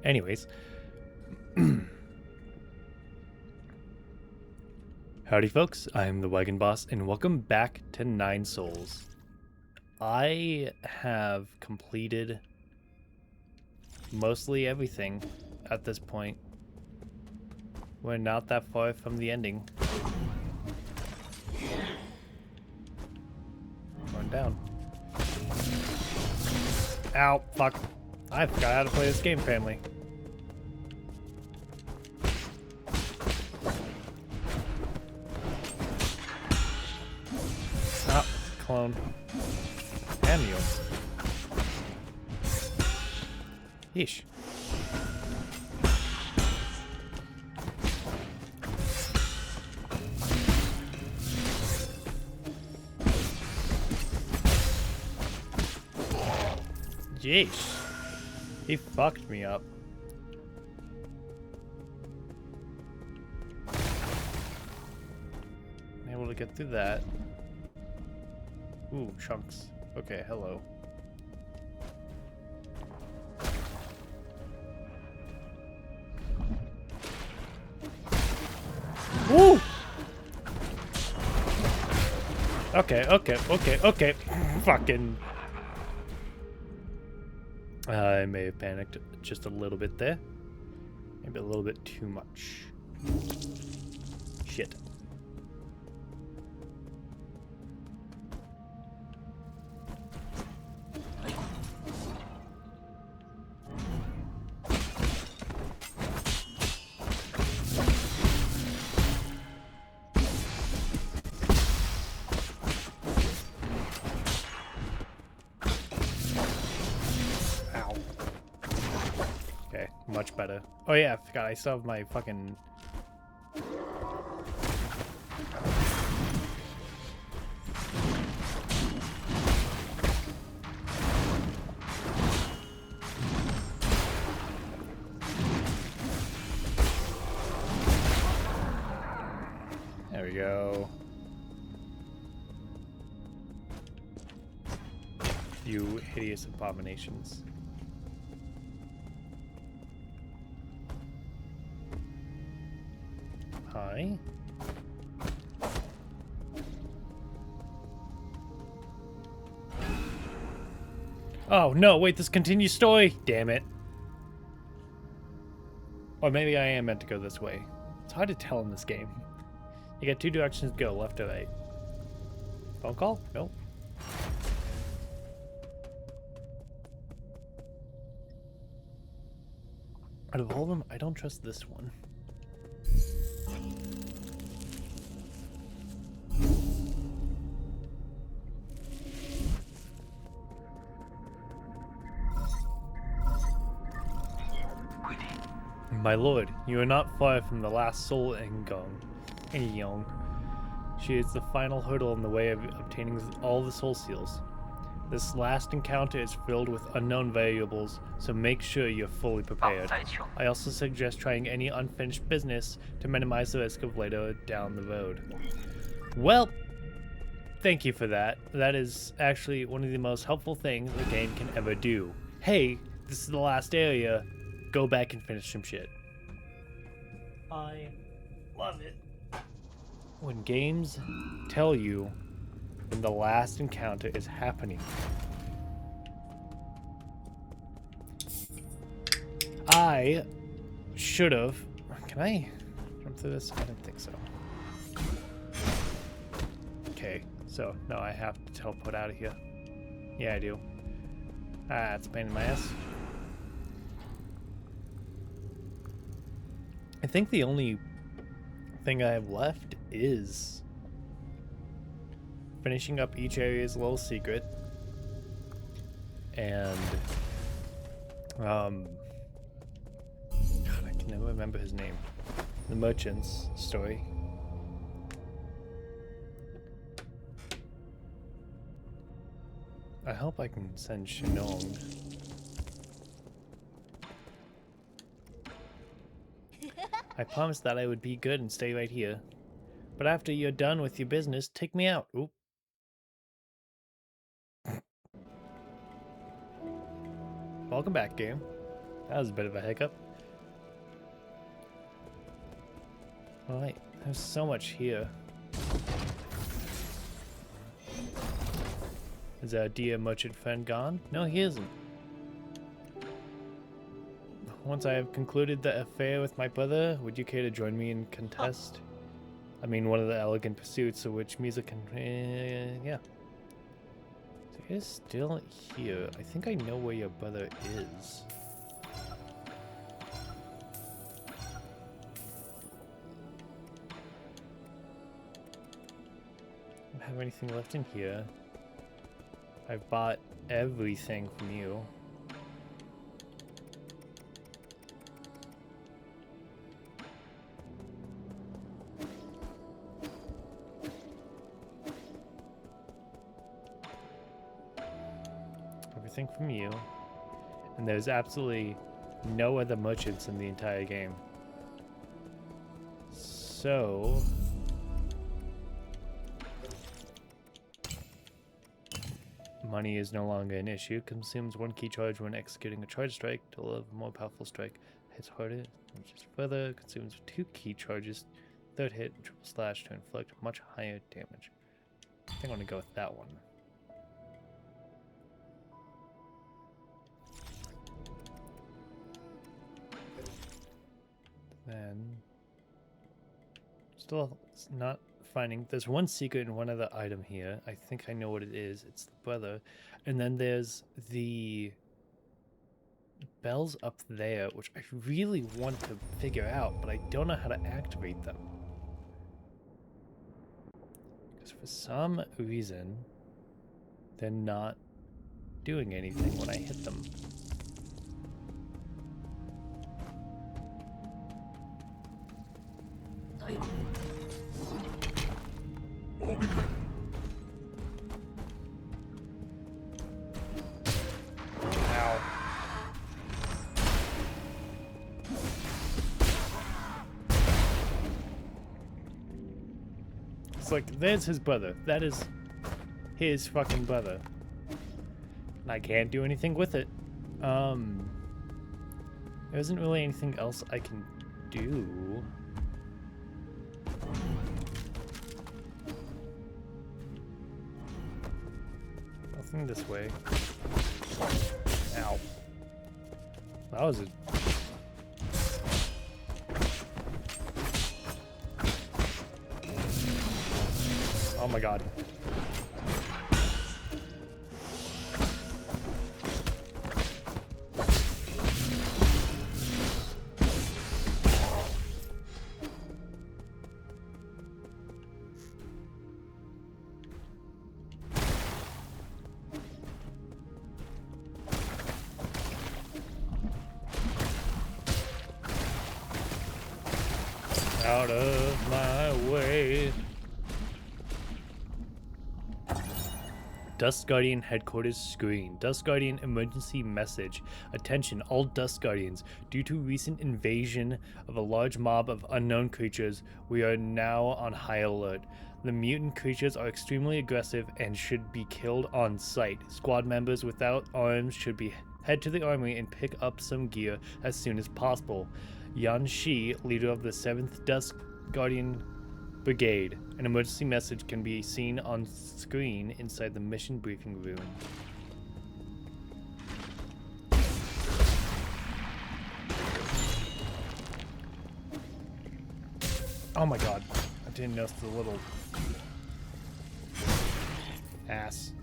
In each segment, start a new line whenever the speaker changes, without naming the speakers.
Anyways. Howdy folks, I'm the Wagon Boss and welcome back to Nine Souls. I have completed mostly everything at this point. We're not that far from the ending. Going down. Ow, fuck. I forgot how to play this game, family. Ah, clone. Damn you. Yeesh. Jeez. He fucked me up. I'm able to get through that. Ooh, chunks. Okay, hello. Woo! Okay. Fucking. I may have panicked just a little bit there. Maybe a little bit too much. Shit. Much better. Oh yeah, I forgot I still have my fucking... There we go. You hideous abominations. Hi. Oh no, wait, this continues story. Damn it. Or maybe I am meant to go this way. It's hard to tell in this game. You got two directions to go, left or right. Phone call? Nope. Out of all of them, I don't trust this one. My lord, you are not far from the last soul Engyong. She is the final hurdle in the way of obtaining all the soul seals. This last encounter is filled with unknown variables, so make sure you're fully prepared. I also suggest trying any unfinished business to minimize the risk of later down the road. Well, thank you for that. That is actually one of the most helpful things the game can ever do. Hey, this is the last area. Go back and finish some shit. I love it. When games tell you when the last encounter is happening. I should have... Can I jump through this? I don't think so. Okay, so no, I have to teleport out of here. Yeah, I do. Ah, it's a pain in my ass. I think the only thing I have left is finishing up each area's little secret and God, I can never remember his name. The merchant's story. I hope I can send Shinong. I promised that I would be good and stay right here. But after you're done with your business, take me out. Oop. Welcome back, game. That was a bit of a hiccup. Alright, there's so much here. Is our dear merchant friend gone? No, he isn't. Once I have concluded the affair with my brother, would you care to join me in contest? I mean, one of the elegant pursuits of which music can... yeah. So he's still here. I think I know where your brother is. I don't have anything left in here. I've bought everything from you. Everything from you. And there's absolutely no other merchants in the entire game. So... money is no longer an issue. Consumes 1 key charge when executing a charge strike to deliver a more powerful strike. Hits harder, which is further. Consumes 2 key charges. 3rd hit, triple slash to inflict much higher damage. I think I want to go with that one. Then... still not finding... there's one secret in one other item here. I think I know what it is. It's the brother. And then there's the bells up there, which I really want to figure out, but I don't know how to activate them. Because for some reason, they're not doing anything when I hit them. Ow. It's like, there's his brother. That is his fucking brother. And I can't do anything with it. There isn't really anything else I can do. Nothing this way. Ow. That was a... oh my god. Out of my way. Dust Guardian headquarters screen. Dust Guardian emergency message. Attention, all Dust Guardians. Due to recent invasion of a large mob of unknown creatures, we are now on high alert. The mutant creatures are extremely aggressive and should be killed on sight. Squad members without arms should head to the armory and pick up some gear as soon as possible. Yan Shi, leader of the 7th Dust Guardian Brigade. An emergency message can be seen on screen inside the mission briefing room. Oh my god. I didn't notice the little ass.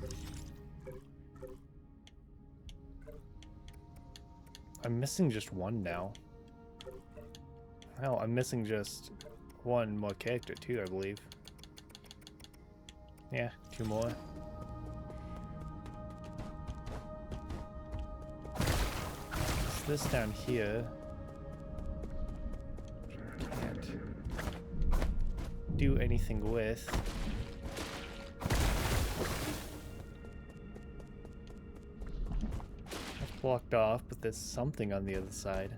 I'm missing just one now. Hell, I'm missing just one more character too, I believe. Yeah, 2 more. It's this down here. Can't do anything with. It's blocked off, but there's something on the other side.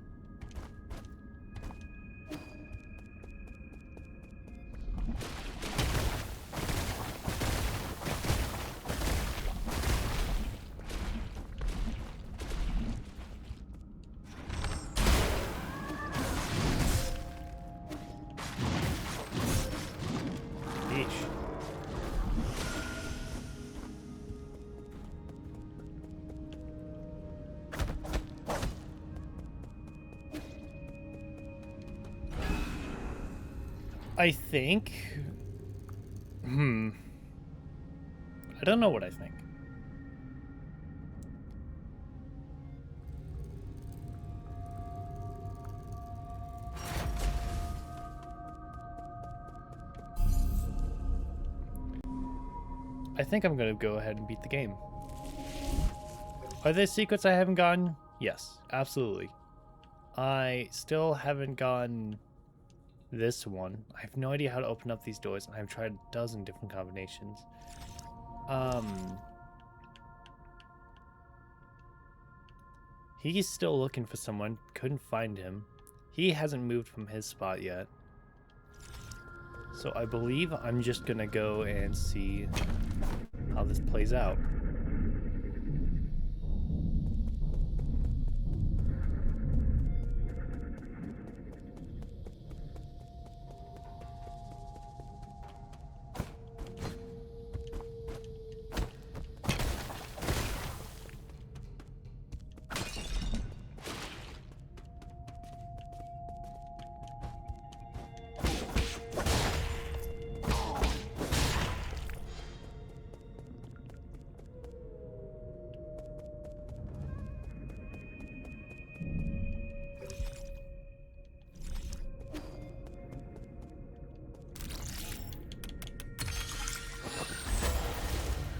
I think... I don't know what I think. I think I'm gonna go ahead and beat the game. Are there secrets I haven't gotten? Yes, absolutely. I still haven't gotten this one. I have no idea how to open up these doors, and I've tried a dozen different combinations. He's still looking for someone. Couldn't find him. He hasn't moved from his spot yet. So I believe I'm just gonna go and see how this plays out.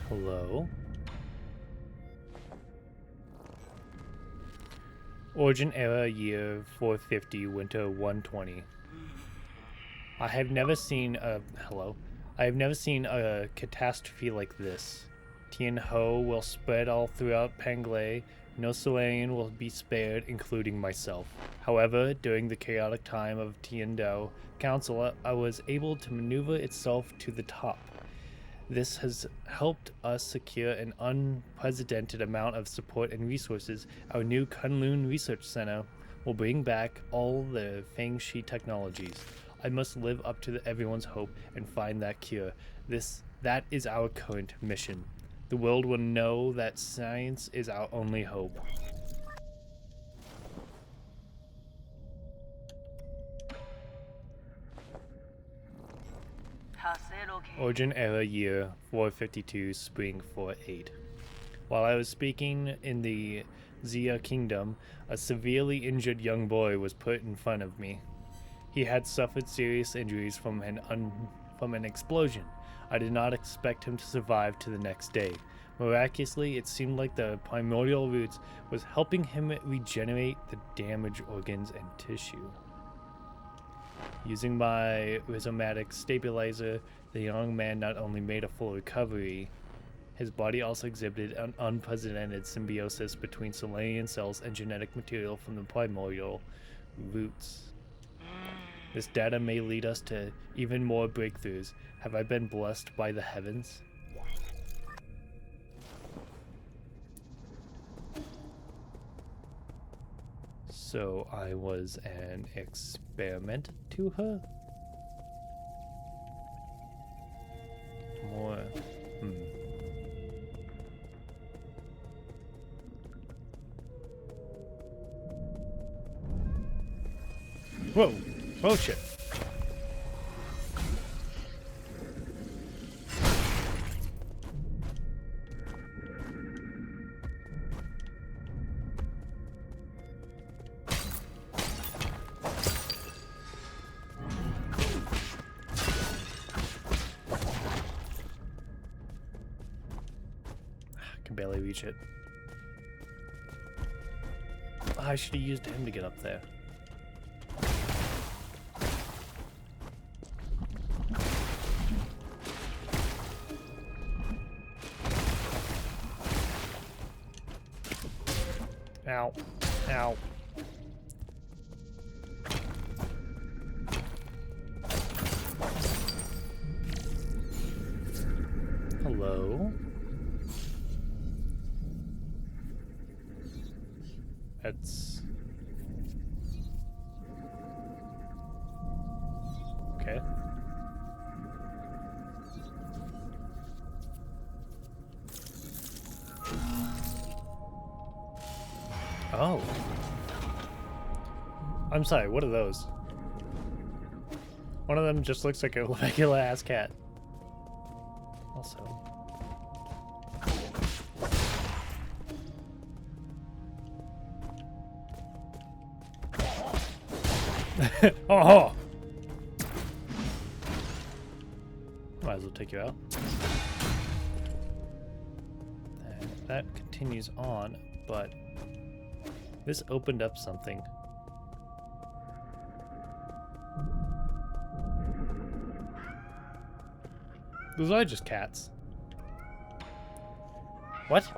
Hello? Origin era year 450, winter 120. I have never seen a... Hello? I have never seen a catastrophe like this. Tien Ho will spread all throughout Panglay. No Solarian will be spared, including myself. However, during the chaotic time of Tien Dao Council, I was able to maneuver itself to the top. This has helped us secure an unprecedented amount of support and resources. Our new Kunlun Research Center will bring back all the Fangshi technologies. I must live up to everyone's hope and find that cure. That is our current mission. The world will know that science is our only hope. Origin era year 452, spring 48. While I was speaking in the Xia Kingdom, a severely injured young boy was put in front of me. He had suffered serious injuries from an explosion. I did not expect him to survive to the next day. Miraculously, it seemed like the primordial roots was helping him regenerate the damaged organs and tissue. Using my rhizomatic stabilizer, the young man not only made a full recovery, his body also exhibited an unprecedented symbiosis between Solarian cells and genetic material from the primordial roots. This data may lead us to even more breakthroughs. Have I been blessed by the heavens? So I was an experiment to her? More. Whoa! Oh shit! Barely reach it. I should have used him to get up there. Ow. Ow. Hello? That's... okay. Oh. I'm sorry, what are those? One of them just looks like a regular ass cat. Also. Oh! Might as well take you out. And that continues on, but this opened up something. Those are just cats. What?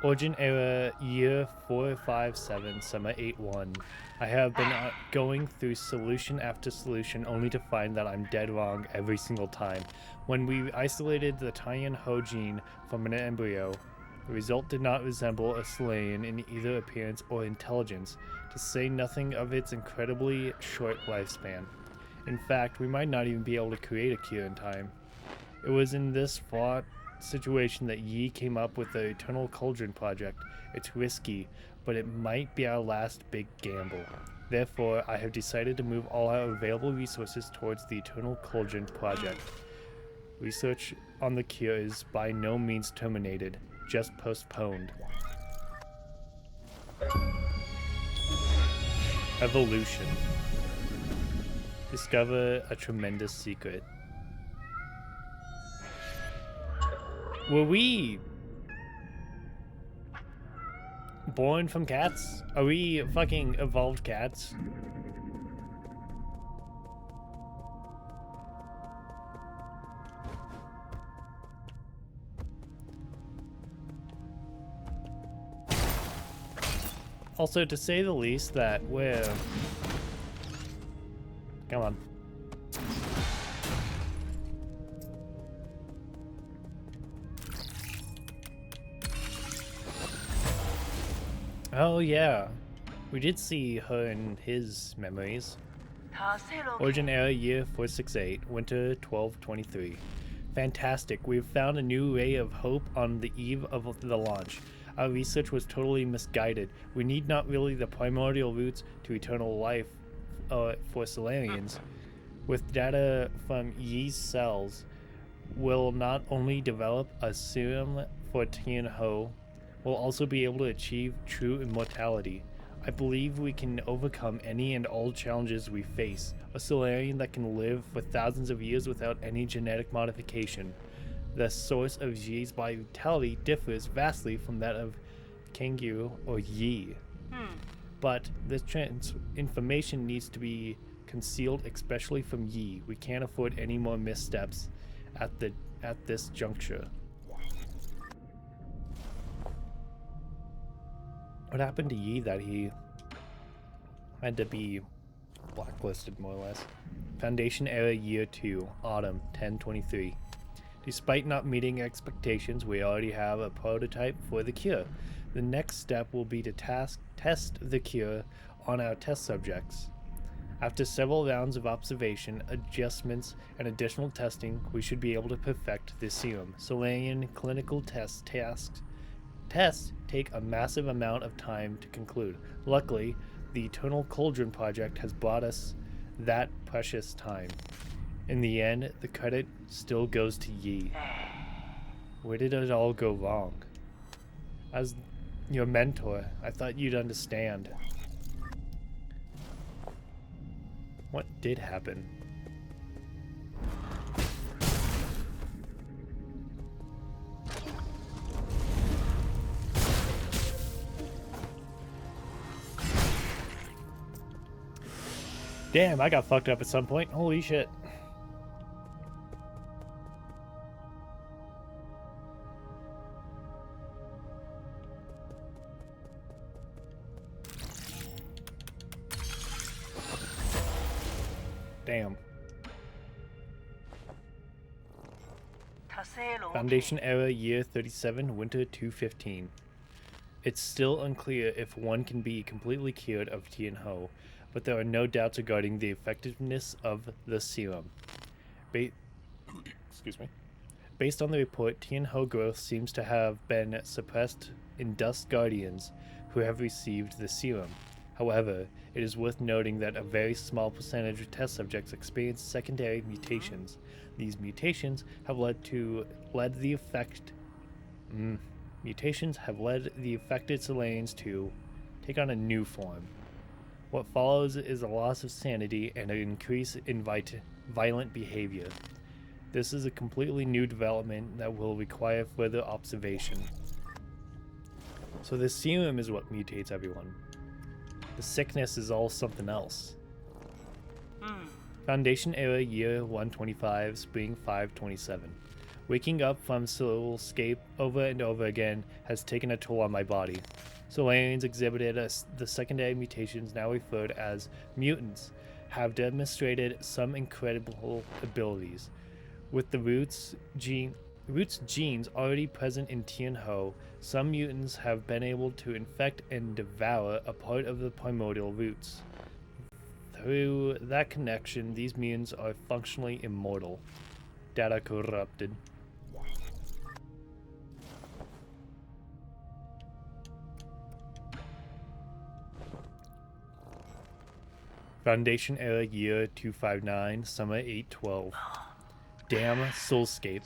Origin era year 457 summer 81. I have been going through solution after solution only to find that I'm dead wrong every single time. When we isolated the Tianhou gene from an embryo, the result did not resemble a Solarian in either appearance or intelligence, to say nothing of its incredibly short lifespan. In fact, we might not even be able to create a cure in time. It was in this fraught situation that Yi came up with the Eternal Cauldron project. It's risky, but it might be our last big gamble. Therefore, I have decided to move all our available resources towards the Eternal Cauldron project. Research on the cure is by no means terminated, just postponed. Evolution. Discover a tremendous secret. Were we born from cats? Are we fucking evolved cats? Also, to say the least, that we're... Come on. Oh yeah, we did see her in his memories. Origin era year 468, winter 1223. Fantastic, we've found a new ray of hope on the eve of the launch. Our research was totally misguided. We need not really the primordial roots to eternal life for Solarians. With data from Yi's cells, we'll not only develop a serum for Tianhou, we'll also be able to achieve true immortality. I believe we can overcome any and all challenges we face. A Solarian that can live for thousands of years without any genetic modification. The source of Yi's vitality differs vastly from that of Kangyu or Yi. But this information needs to be concealed, especially from Yi. We can't afford any more missteps at this juncture. What happened to Yi that he had to be blacklisted, more or less? Foundation era year 2, autumn 1023. Despite not meeting expectations, we already have a prototype for the cure. The next step will be to test the cure on our test subjects. After several rounds of observation, adjustments, and additional testing, we should be able to perfect the serum. Solarian clinical tests take a massive amount of time to conclude. Luckily, the Eternal Cauldron project has brought us that precious time. In the end, the credit still goes to Yi. Where did it all go wrong? As your mentor, I thought you'd understand. What did happen? Damn, I got fucked up at some point. Holy shit. Damn. Foundation era year 37, winter 215. It's still unclear if one can be completely cured of Tianhou, but there are no doubts regarding the effectiveness of the serum. Excuse me. Based on the report, Tianhou growth seems to have been suppressed in Dust Guardians who have received the serum. However, it is worth noting that a very small percentage of test subjects experience secondary mutations. These mutations have led the affected Solarians to take on a new form. What follows is a loss of sanity and an increase in violent behavior. This is a completely new development that will require further observation. So the serum is what mutates everyone. The sickness is all something else. Foundation era year 125, spring 527. Waking up from soulscape over and over again has taken a toll on my body. Solarians exhibited the secondary mutations now referred as mutants have demonstrated some incredible abilities. With the roots genes already present in Tianhou, some mutants have been able to infect and devour a part of the primordial roots. Through that connection, these mutants are functionally immortal. Data corrupted. Foundation era year 259, summer 812. Damn soulscape.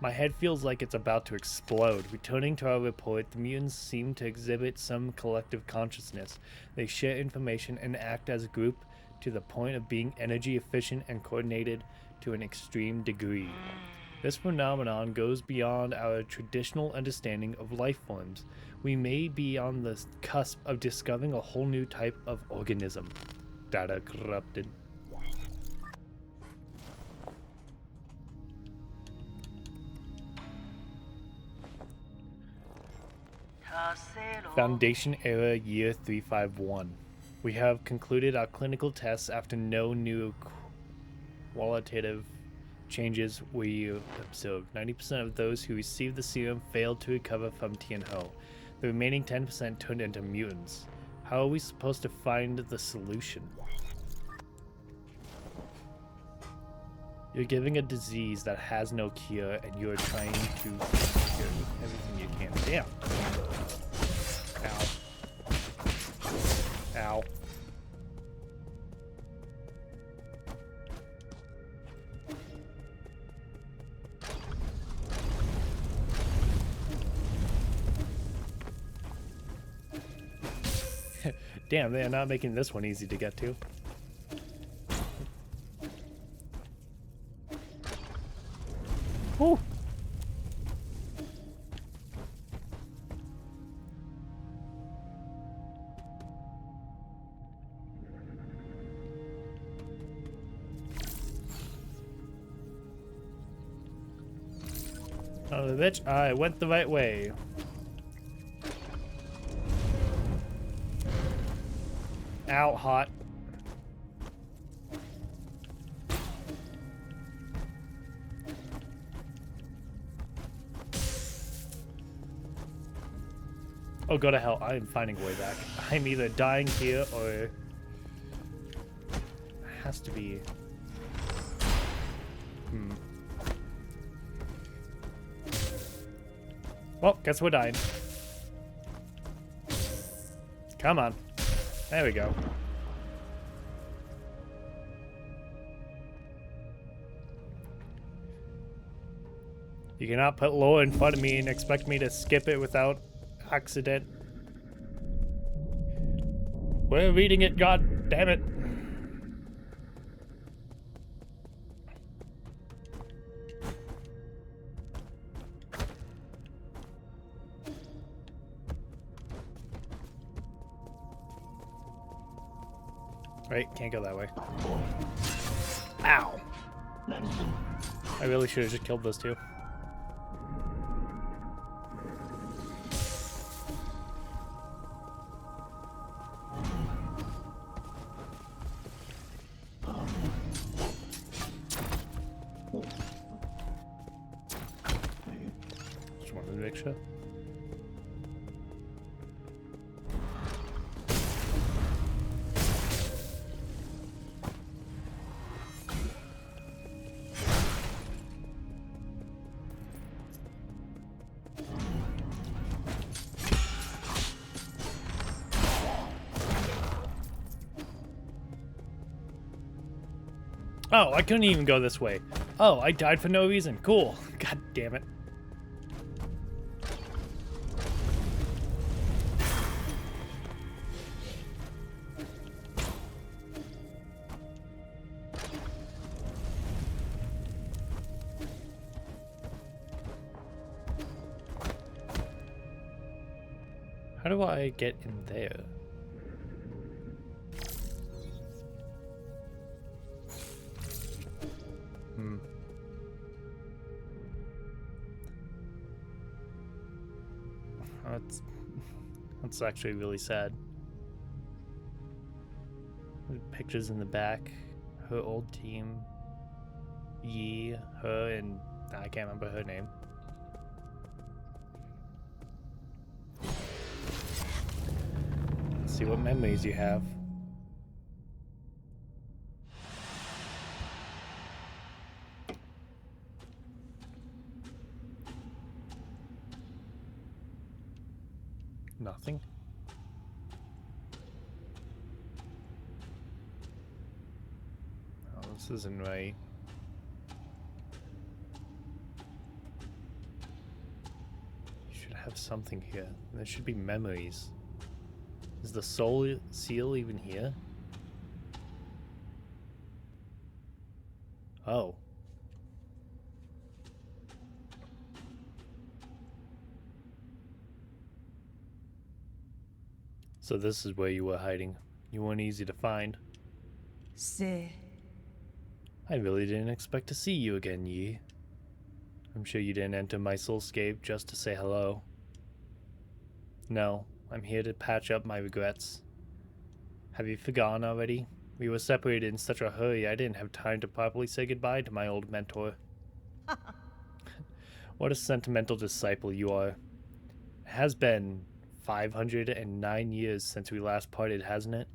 My head feels like it's about to explode. Returning to our report, the mutants seem to exhibit some collective consciousness. They share information and act as a group to the point of being energy efficient and coordinated to an extreme degree. This phenomenon goes beyond our traditional understanding of life forms. We may be on the cusp of discovering a whole new type of organism. Data corrupted. Foundation era year 351. We have concluded our clinical tests after no new qualitative changes we observed. 90% of those who received the serum failed to recover from Tianhou. The remaining 10% turned into mutants. How are we supposed to find the solution? You're giving a disease that has no cure, and you're trying to cure everything you can. Damn. Ow. Ow. Damn, they're not making this one easy to get to. Whew. Oh, the bitch, I went the right way. Out hot. Oh, go to hell. I am finding a way back. I'm either dying here or... It has to be... Well, guess we're dying. Come on. There we go. You cannot put lore in front of me and expect me to skip it without accident. We're reading it, god damn it. Right, can't go that way. Ow. I really should have just killed those two. Just wanted to make sure. Oh, I couldn't even go this way. Oh, I died for no reason. Cool. God damn it. How do I get in there? That's actually really sad. The pictures in the back. Her old team. Yi, her, and I can't remember her name. Let's see what memories you have. Nothing. Oh, this isn't right. You should have something here. There should be memories. Is the soul seal even here? Oh. So this is where you were hiding. You weren't easy to find.
Se.
I really didn't expect to see you again, Yi. I'm sure you didn't enter my soulscape just to say hello. No, I'm here to patch up my regrets. Have you forgotten already? We were separated in such a hurry I didn't have time to properly say goodbye to my old mentor. What a sentimental disciple you are. It has been 509 years since we last parted, hasn't it?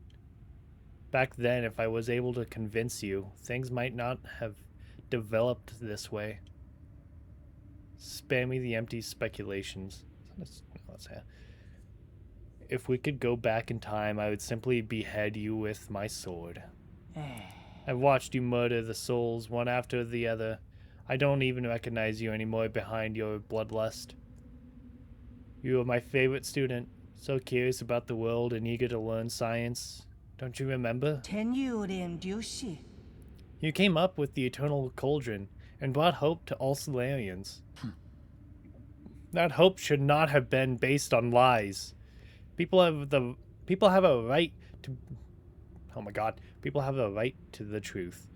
Back then, if I was able to convince you, things might not have developed this way. Spare me the empty speculations. If we could go back in time, I would simply behead you with my sword. I've watched you murder the souls one after the other. I don't even recognize you anymore behind your bloodlust. You were my favorite student, so curious about the world and eager to learn science. Don't you remember? You came up with the Eternal Cauldron and brought hope to all Solarians. That hope should not have been based on lies. People have a right to people have a right to the truth.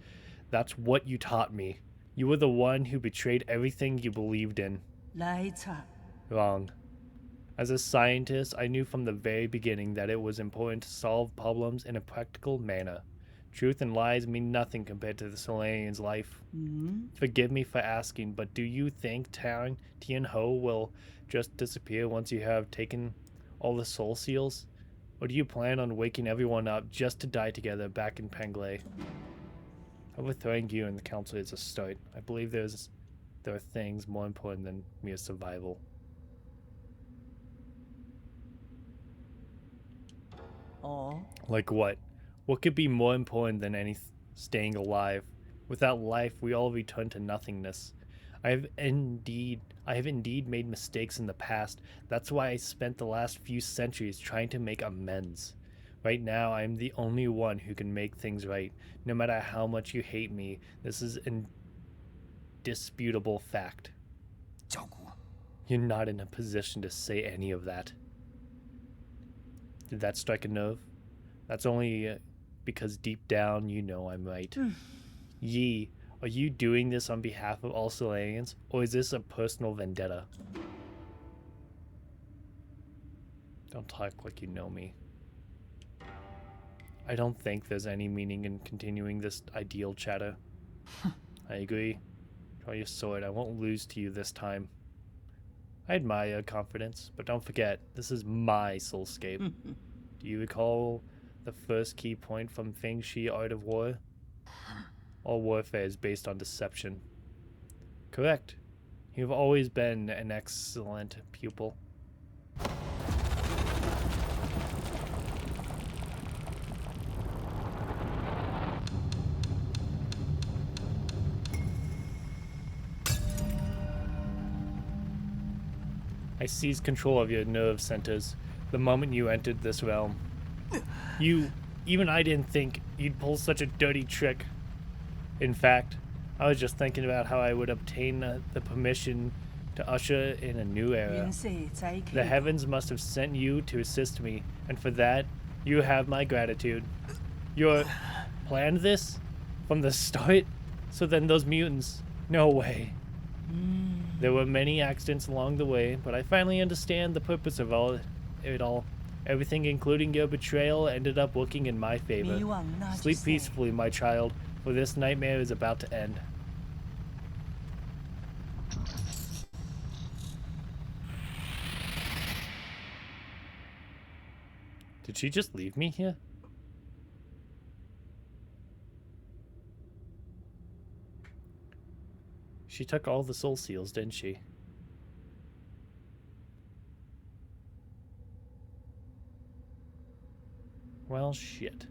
That's what you taught me. You were the one who betrayed everything you believed in. Wrong. As a scientist, I knew from the very beginning that it was important to solve problems in a practical manner. Truth and lies mean nothing compared to the Solarian's life. Forgive me for asking, but do you think Tang Tianho will just disappear once you have taken all the soul seals? Or do you plan on waking everyone up just to die together back in Penglay? Overthrowing you and the council is a start. I believe there are things more important than mere survival. Like what? What could be more important than staying alive? Without life, we all return to nothingness. I have indeed made mistakes in the past. That's why I spent the last few centuries trying to make amends. Right now, I am the only one who can make things right. No matter how much you hate me, this is an indisputable fact. You're not in a position to say any of that. Did that strike a nerve? That's only because deep down you know I'm right. Yi, are you doing this on behalf of all Solarians, or is this a personal vendetta? Don't talk like you know me. I don't think there's any meaning in continuing this ideal chatter. I agree. Draw your sword. I won't lose to you this time. I admire your confidence, but don't forget, this is my soulscape. Do you recall the first key point from Feng Shi Art of War? All warfare is based on deception. Correct. You've always been an excellent pupil. I seized control of your nerve centers the moment you entered this realm. Even I didn't think you'd pull such a dirty trick. In fact, I was just thinking about how I would obtain the permission to usher in a new era.
元社在
The
企
heavens must have sent you to assist me, and for that, you have my gratitude. You planned this from the start? So then those mutants, no way. There were many accidents along the way, but I finally understand the purpose of it all. Everything, including your betrayal, ended up working in my favor.
迷惘那
Sleep
之
peacefully, my child, for this nightmare is about to end. Did she just leave me here? She took all the soul seals, didn't she? Well, shit.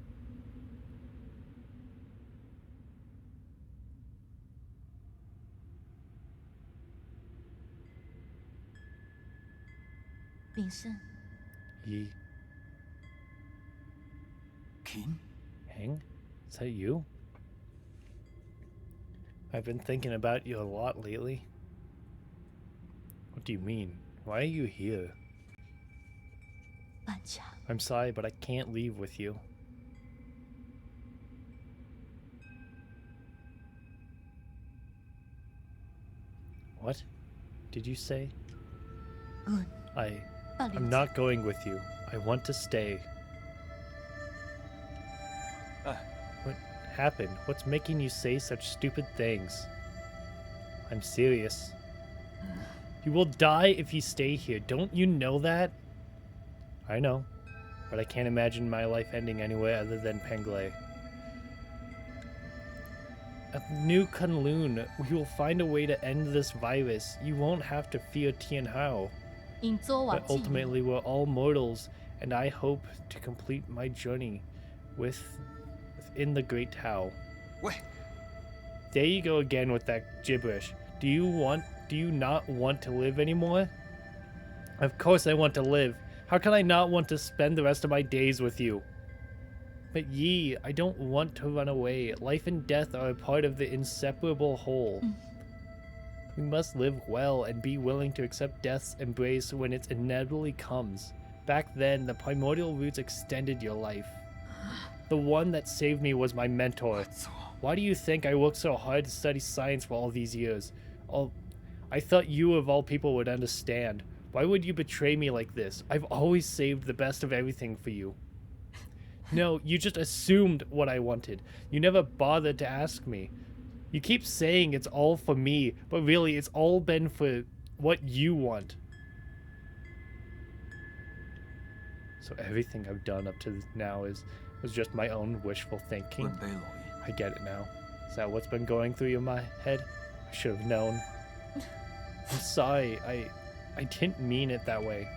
Yi.
King?
Hang? Is that you? I've been thinking about you a lot lately. What do you mean? Why are you here?
半强，
I'm sorry, but I can't leave with you. What did you say?
good，
I'm
办理
not going with you. I want to stay. What happened? What's making you say such stupid things? I'm serious. You will die if you stay here. Don't you know that? I know, but I can't imagine my life ending anywhere other than Penglay. At New Kunlun, we will find a way to end this virus. You won't have to fear Tian Hao.
因作我
But
记忆
ultimately, we're all mortals, and I hope to complete my journey within the Great Tao.
喂，
There you go again with that gibberish. Do you not want to live anymore? Of course I want to live. How can I not want to spend the rest of my days with you? But Yi, I don't want to run away. Life and death are a part of the inseparable whole. We must live well and be willing to accept death's embrace when it inevitably comes. Back then, the primordial roots extended your life. The one that saved me was my mentor.
错，
Why do you think I worked so hard to study science for all these years? I thought you of all people would understand. Why would you betray me like this? I've always saved the best of everything for you. No, you just assumed what I wanted. You never bothered to ask me. You keep saying it's all for me, but really it's all been for what you want. So everything I've done up to now was just my own wishful thinking.
温卑老爺，
I get it now. Is that what's been going through your head? I should have known. I'm sorry. I didn't mean it that way.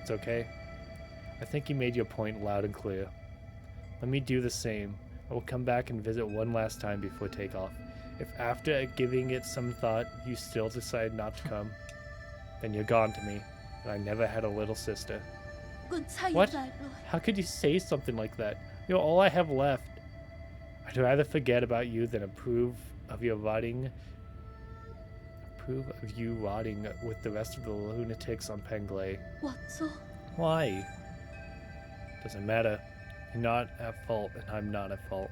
It's okay. I think you made your point loud and clear. Let me do the same. I will come back and visit one last time before takeoff. If after giving it some thought you still decide not to come, then you're gone to me, and I never had a little sister.
阮猜伊
What?
来了，
How could you say something like that? You're all I have left. I'd rather forget about you than approve of you rotting with the rest of the lunatics on Penglay.
我做
Why? Doesn't matter. You're not at fault, and I'm not at fault.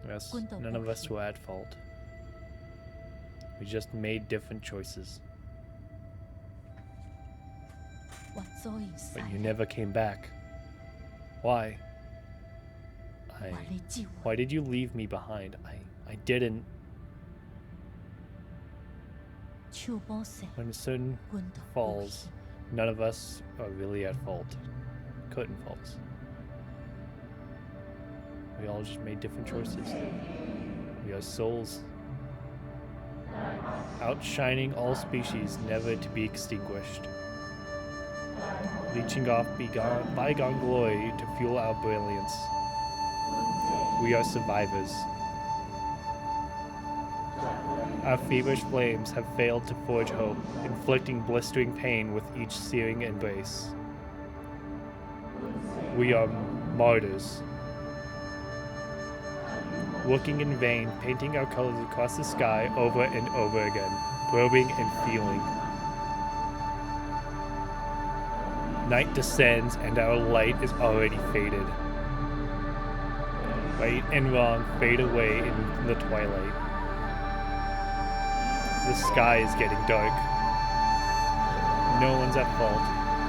Yes, none of us were at fault. We just made different choices.
我做伊
But
使
you never came back. Why?
我嚟救我，
Why did you leave me behind? I didn't.
手无神，
When the sun
阮都有
falls, none of us are really at fault. Curtain falls. We all just made different choices. We are souls. Outshining all species, never to be extinguished. Leeching off bygone glory to fuel our brilliance. We are survivors. Our feverish flames have failed to forge hope, inflicting blistering pain with each searing embrace. We are martyrs. Working in vain, painting our colors across the sky over and over again, probing and feeling. Night descends and our light is already faded. Right and wrong fade away in the twilight. The sky is getting dark. No one's at fault,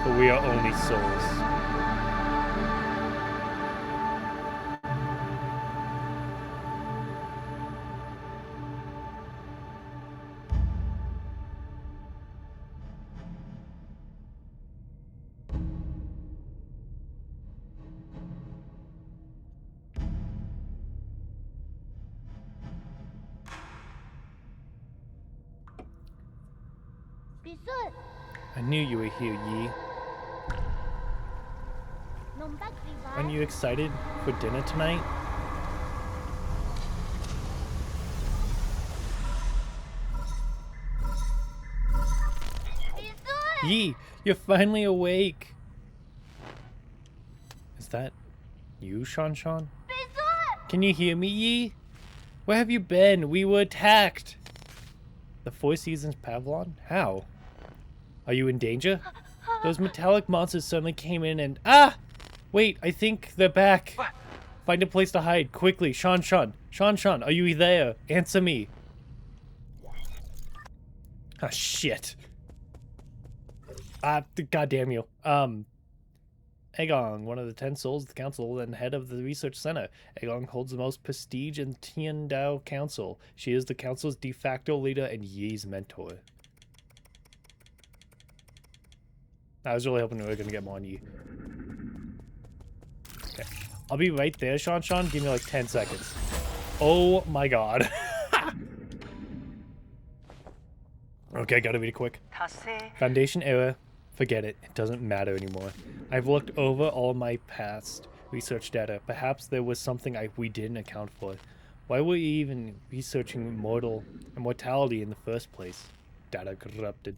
but we are only souls. I knew you were here, Yi. Aren't you excited for dinner tonight? Yi, you're finally awake. Is that you, Shan Shan? Can you hear me, Yi? Where have you been? We were attacked. The Four Seasons Pavilion? How? Are you in danger? Those metallic monsters suddenly came in and... Ah! Wait, I think they're back. What? Find a place to hide, quickly. Shan Shan. Shan Shan, are you there? Answer me. Ah, shit. Goddamn you. Egong, one of the 10 souls of the council and head of the research center. Egong holds the most prestige in Tiandao Council. She is the council's de facto leader and Yi's mentor. I was really hoping we were going to get more on Yi. Okay. I'll be right there, Shan Shan. Give me like 10 seconds. Oh my god. Okay, gotta read it quick. Foundation error. Forget it. It doesn't matter anymore. I've looked over all my past research data. Perhaps there was something we didn't account for. Why were you even researching immortality in the first place? Data corrupted.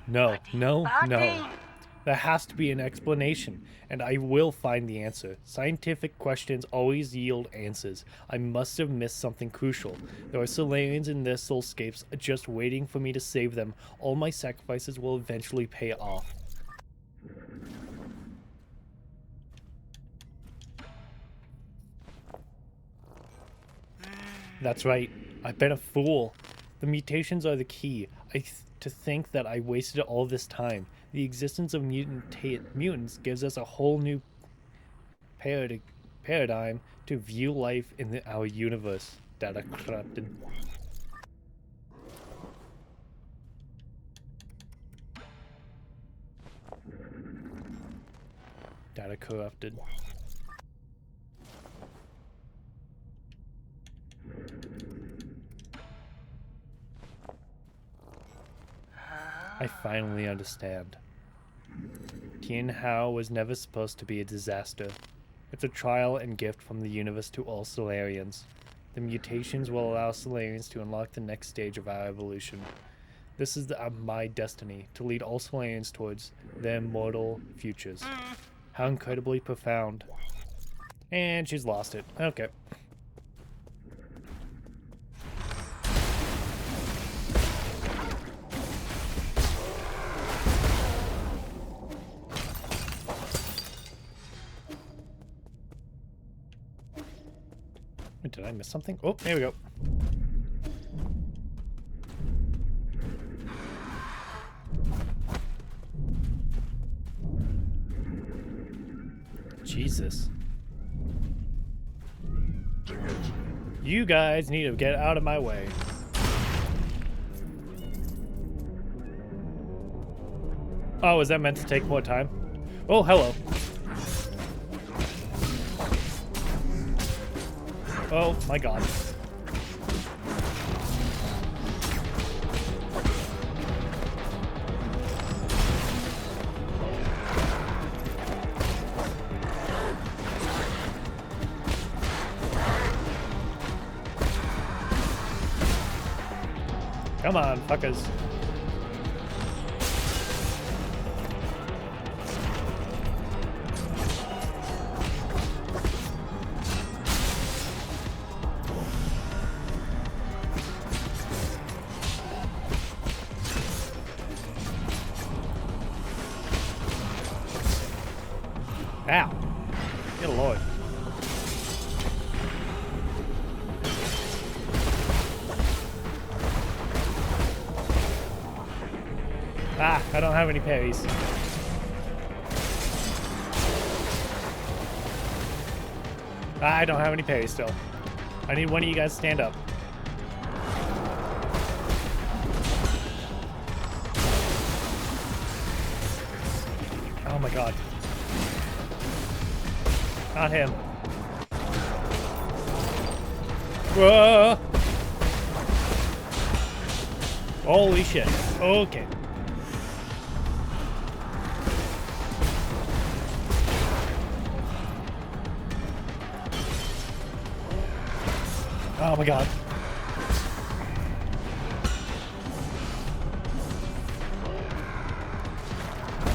No. There has to be an explanation, and I will find the answer. Scientific questions always yield answers. I must have missed something crucial. There are Solarians in their soulscapes just waiting for me to save them. All my sacrifices will eventually pay off. That's right. I've been a fool. The mutations are the key. To think that I wasted all this time. The existence of mutants gives us a whole new paradigm to view life in our universe. Data corrupted. Data corrupted. I finally understand. Tianhao was never supposed to be a disaster. It's a trial and gift from the universe to all Solarians. The mutations will allow Solarians to unlock the next stage of our evolution. This is my destiny, to lead all Solarians towards their immortal futures. How incredibly profound. And she's lost it. Okay. Did I miss something? Oh, there we go. Jesus. You guys need to get out of my way. Oh, is that meant to take more time? Oh, hello. Oh my god. Come on, fuckers. Ow. Good lord. Ah, I don't have any parries. Ah, I don't have any parries still. I need one of you guys to stand up. Oh my god. Not him. Whoa! Holy shit. Okay. Oh my god.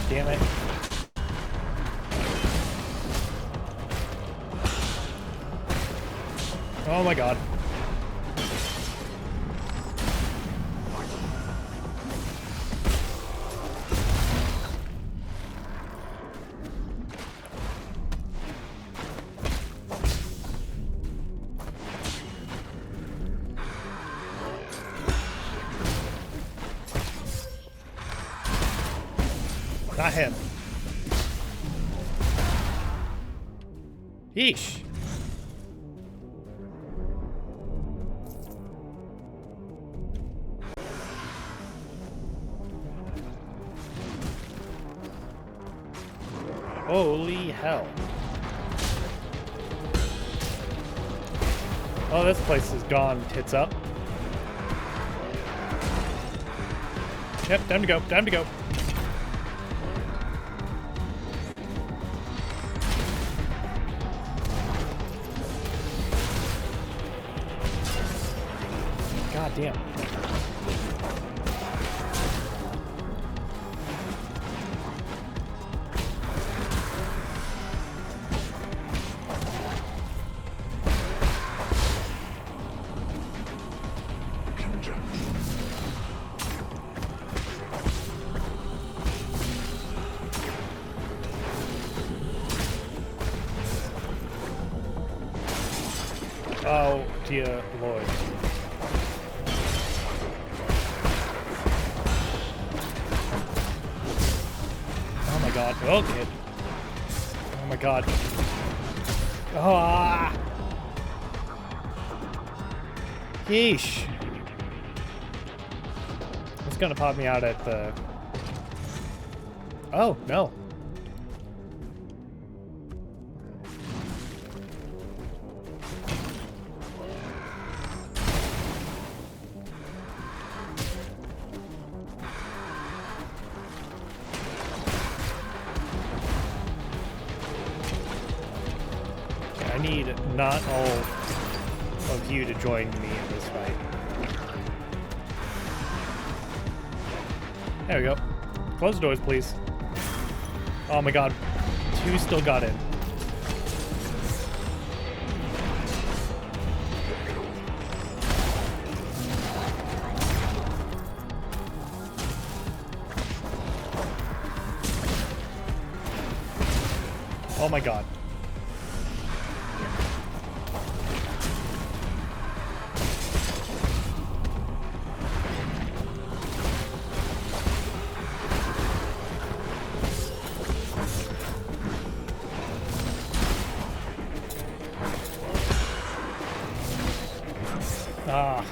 Damn it. Oh my god. Not him. Yeesh. Holy hell. Oh, this place is gone tits up. Yep, time to go, time to go. God damn. Oh, dear Lord. Oh my god. Okay. Oh my god. Ah! Yeesh. It's gonna pop me out at the... Oh, no. I need not all of you to join me in this fight. There we go. Close the doors, please. Oh my god. 2 still got in. Oh my god. Ah.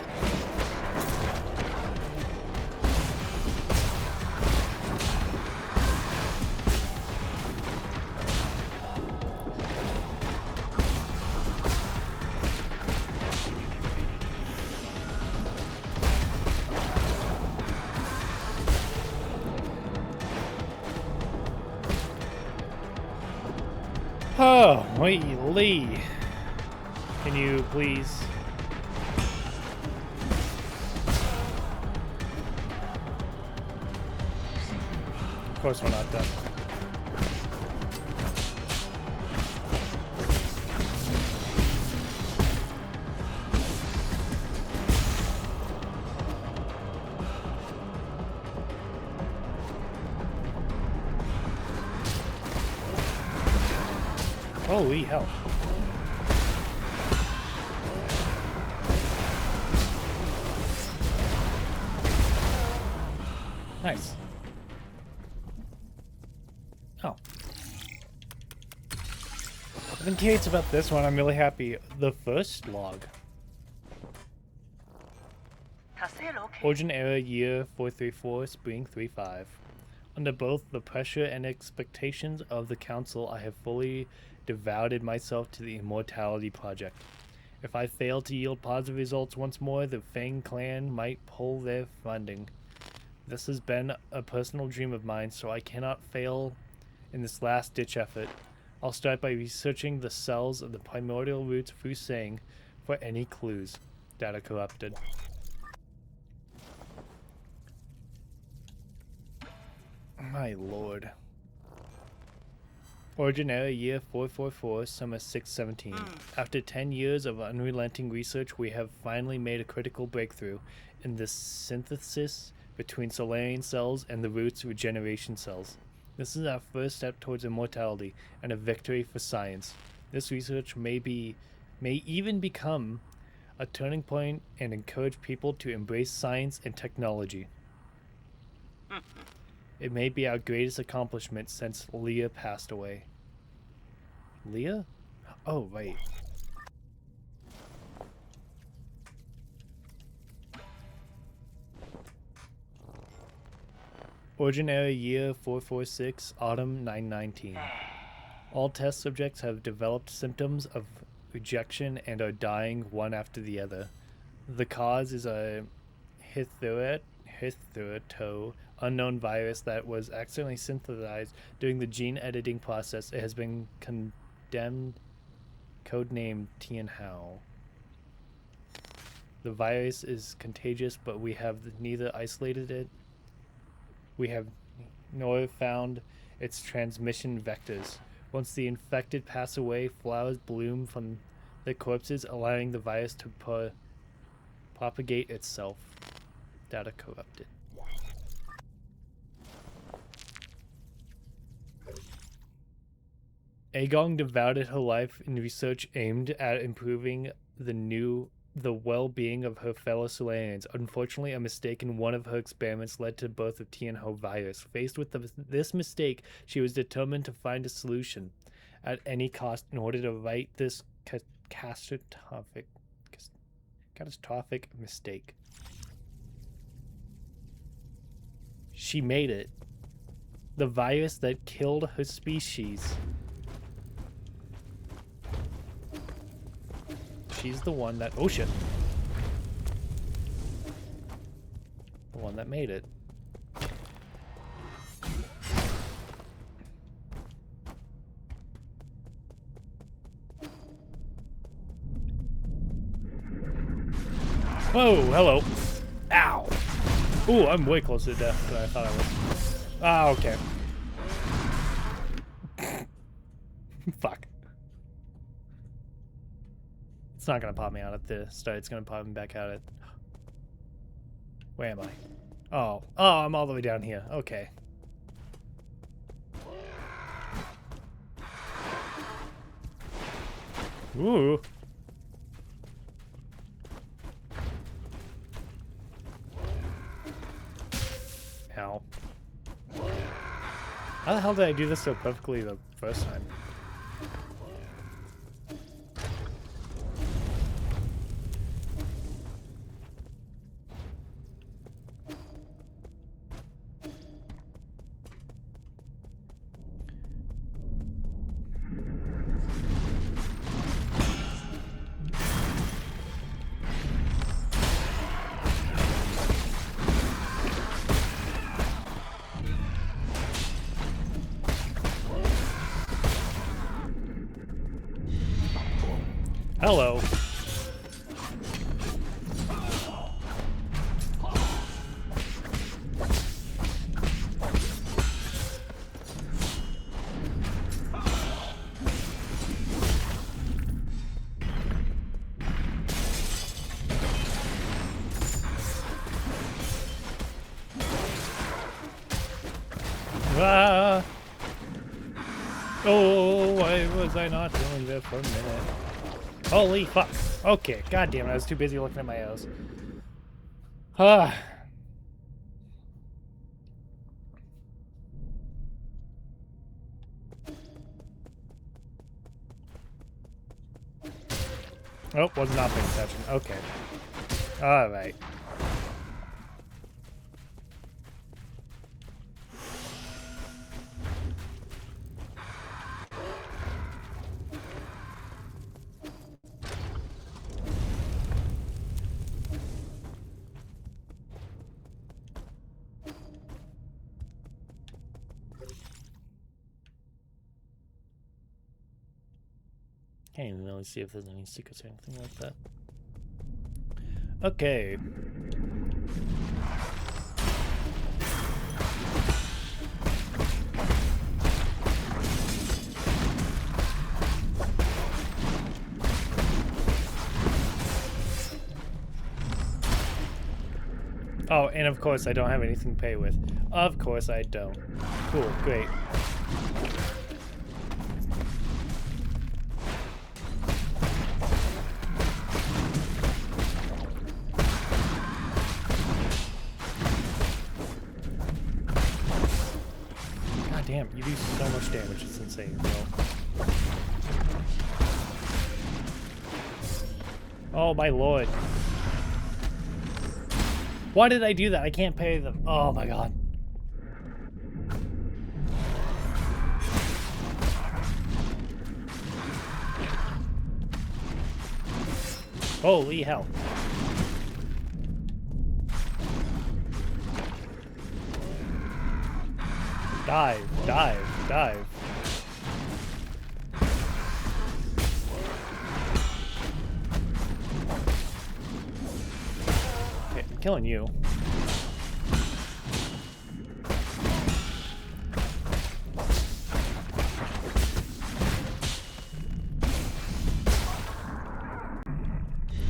Oh, wait, Lee. Can you please? course we're not done. Holy hell. Nice. Oh. I've been curious about this one. I'm really happy. The first log. Origin era year 434, spring 35. Under both the pressure and expectations of the council, I have fully devoted myself to the Immortality Project. If I fail to yield positive results once more, the Fang clan might pull their funding. This has been a personal dream of mine, so I cannot fail in this last-ditch effort. I'll start by researching the cells of the primordial roots of Fusang for any clues. Data corrupted. My lord. Origin era year 444, summer 617. After 10 years of unrelenting research, we have finally made a critical breakthrough in the synthesis between Solarian cells and the roots regeneration cells. This is our first step towards immortality and a victory for science. This research may even become a turning point and encourage people to embrace science and technology. It may be our greatest accomplishment since Leah passed away. Leah? Oh, right. Origin era year 446, autumn 919. All test subjects have developed symptoms of rejection and are dying one after the other. The cause is a hitherto unknown virus that was accidentally synthesized during the gene editing process. It has been condemned, codenamed Tianhao. The virus is contagious, but we have neither isolated it, nor found its transmission vectors. Once the infected pass away, flowers bloom from the corpses, allowing the virus to propagate itself. Data corrupted. Agong devoted her life in research aimed at improving the well-being of her fellow Solarians. Unfortunately, a mistake in one of her experiments led to the birth of Tianhao virus. Faced with this mistake, she was determined to find a solution at any cost in order to right this catastrophic mistake. She made it. The virus that killed her species. She's the one that... Oh, shit. The one that made it. Whoa, hello. Ow. Ooh, I'm way closer to death than I thought I was. Ah, okay. Fuck. It's not gonna pop me out at the start, it's gonna pop me back out at... Where am I? Oh, I'm all the way down here. Okay. Ooh. Ow. How the hell did I do this so perfectly the first time? Hello. Ah! Oh, why was I not doing this for a minute? Holy fuck. Okay, goddamn it, I was too busy looking at my O's. Ah. Oh, was not paying attention. Okay. Alright. Can't even really see if there's any secrets or anything like that. Okay. Oh, and of course I don't have anything to pay with. Of course I don't. Cool, great. Damn, you do so much damage, it's insane, bro. Oh my lord. Why did I do that? I can't pay them. Oh my god. Holy hell. Dive, dive, dive. Okay, I'm killing you.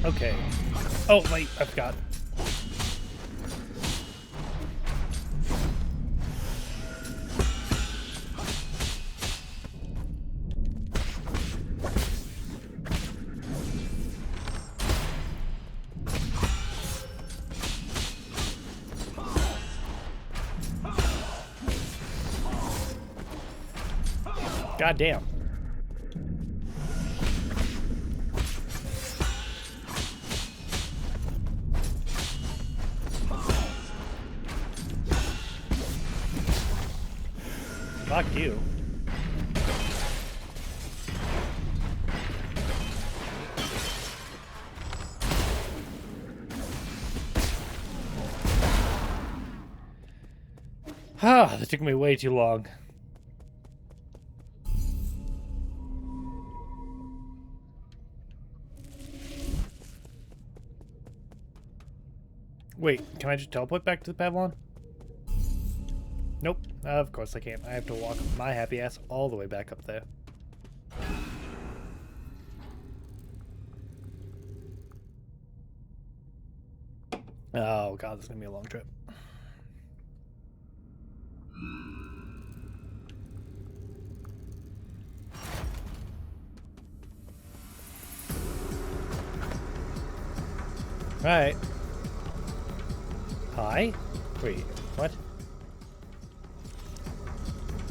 Okay. Oh, wait, I forgot. God damn. Fuck you. Ah, that took me way too long. Wait, can I just teleport back to the Pavilion? Nope, of course I can't. I have to walk my happy ass all the way back up there. Oh god, this is gonna be a long trip. Alright. Hi? Wait, what?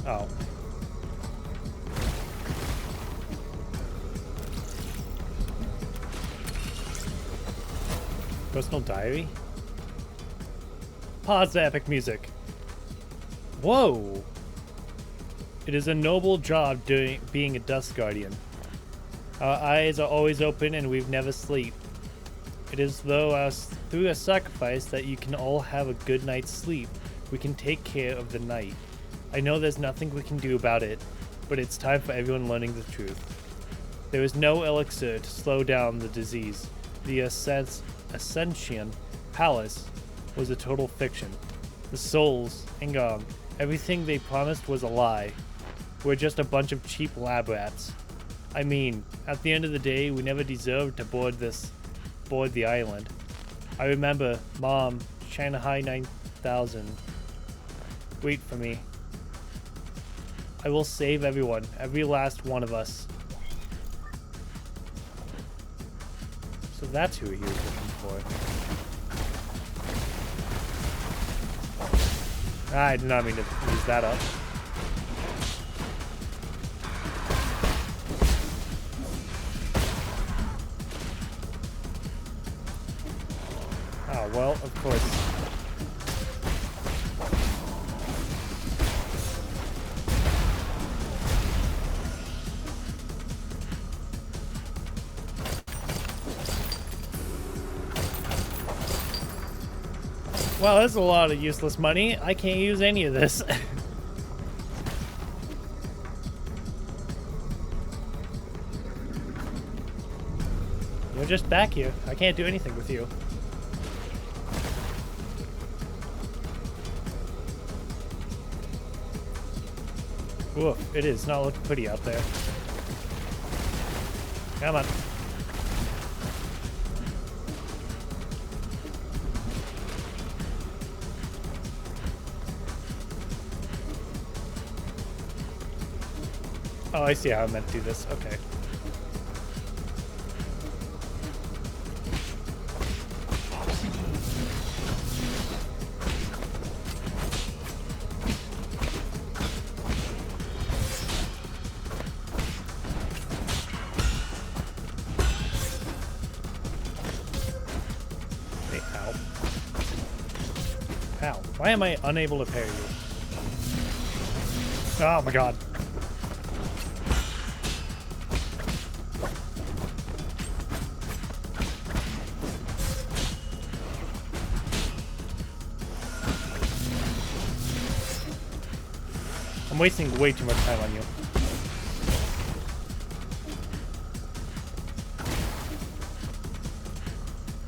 Oh. Personal diary? Pause the epic music. Whoa! It is a noble job being a Dust Guardian. Our eyes are always open and we've never sleep. It is through a sacrifice that you can all have a good night's sleep. We can take care of the night. I know there's nothing we can do about it, but it's time for everyone learning the truth. There is no elixir to slow down the disease. The Ascension Palace was a total fiction. The souls, Ingong, everything they promised was a lie. We're just a bunch of cheap lab rats. I mean, at the end of the day, we never deserved to board the island. I remember, Mom, Shanghai 9000. Wait for me. I will save everyone. Every last one of us. So that's who he was looking for. I did not mean to use that up. Oh, well, of course. Wow, that's a lot of useless money. I can't use any of this. You're just back here. I can't do anything with you. Woof, it is not looking pretty out there. Come on. Oh, I see how I meant to do this. Okay. Hey, ow. Ow. Why am I unable to parry you? Oh my god. I'm wasting way too much time on you.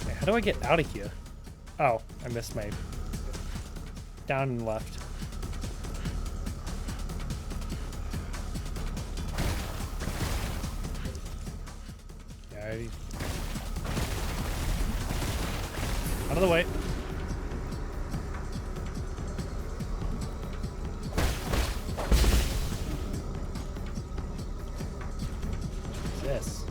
Okay, how do I get out of here? Oh, I missed my down and left. Yeah, out of the way. This.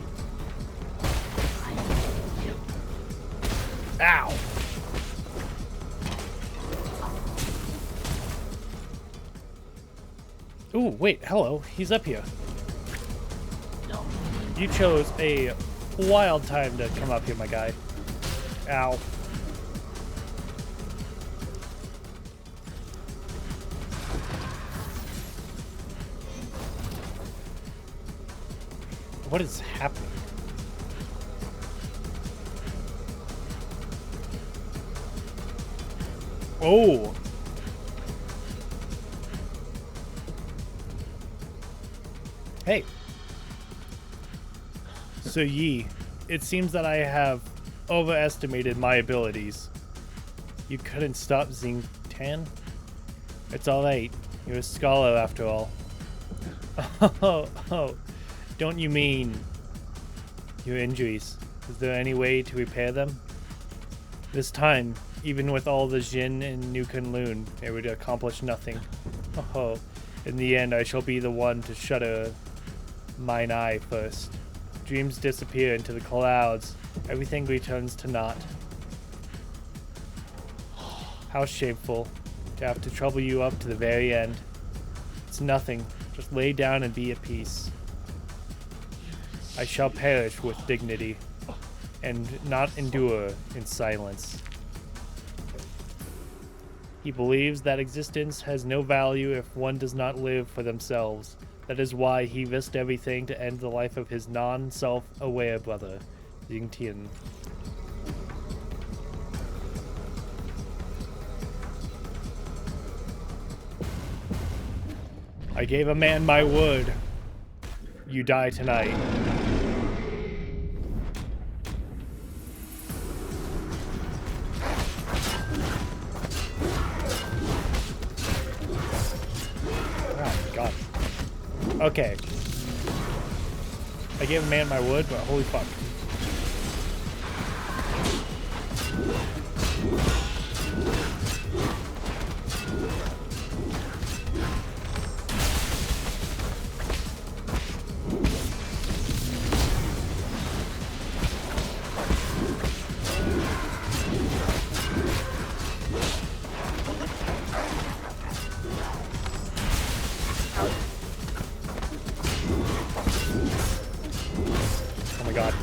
Ow! Ooh, wait, hello. He's up here. You chose a wild time to come up here, my guy. Ow. What is happening? Oh! Hey. So Yi, it seems that I have overestimated my abilities. You couldn't stop Xing Tan? It's alright. You're a scholar after all. Oh. Don't you mean your injuries? Is there any way to repair them? This time, even with all the Jin and Nu Kunlun, it would accomplish nothing. Oh, in the end, I shall be the one to shutter mine eye first. Dreams disappear into the clouds. Everything returns to naught. How shameful to have to trouble you up to the very end. It's nothing. Just lay down and be at peace. I shall perish with dignity, and not endure in silence. He believes that existence has no value if one does not live for themselves. That is why he risked everything to end the life of his non-self-aware brother, Xing Tian. I gave a man my word. You die tonight. Oh, God. Okay. I gave a man my word, but holy fuck. god.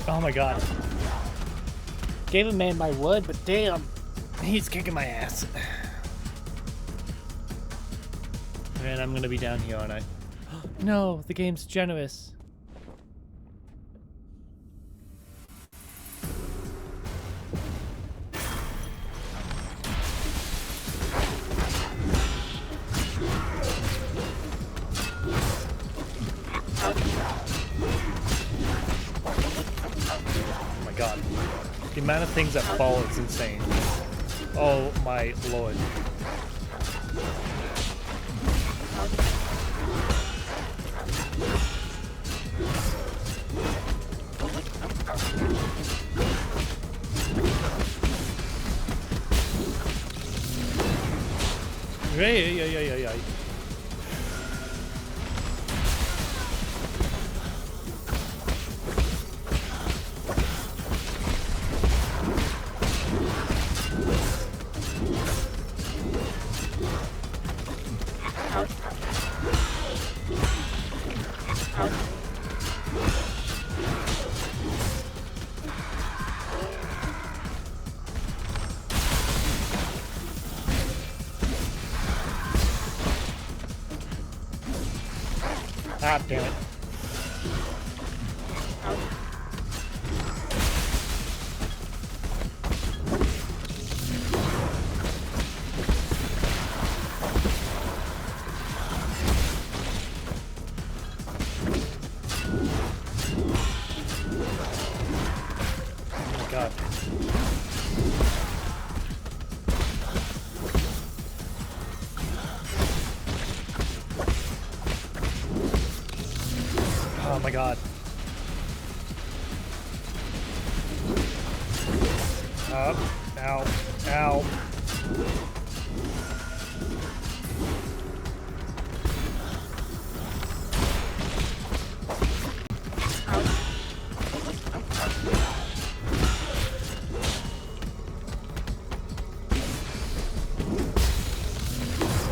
Oh my god. Gave a man my wood, but damn, he's kicking my ass. And I'm gonna be down here, aren't I? No, the game's generous. Oh my god. The amount of things that fall is insane. Oh my lord. Yeah. Ah, damn it. Oh my god. Oh my god. Up. Ow. Ow.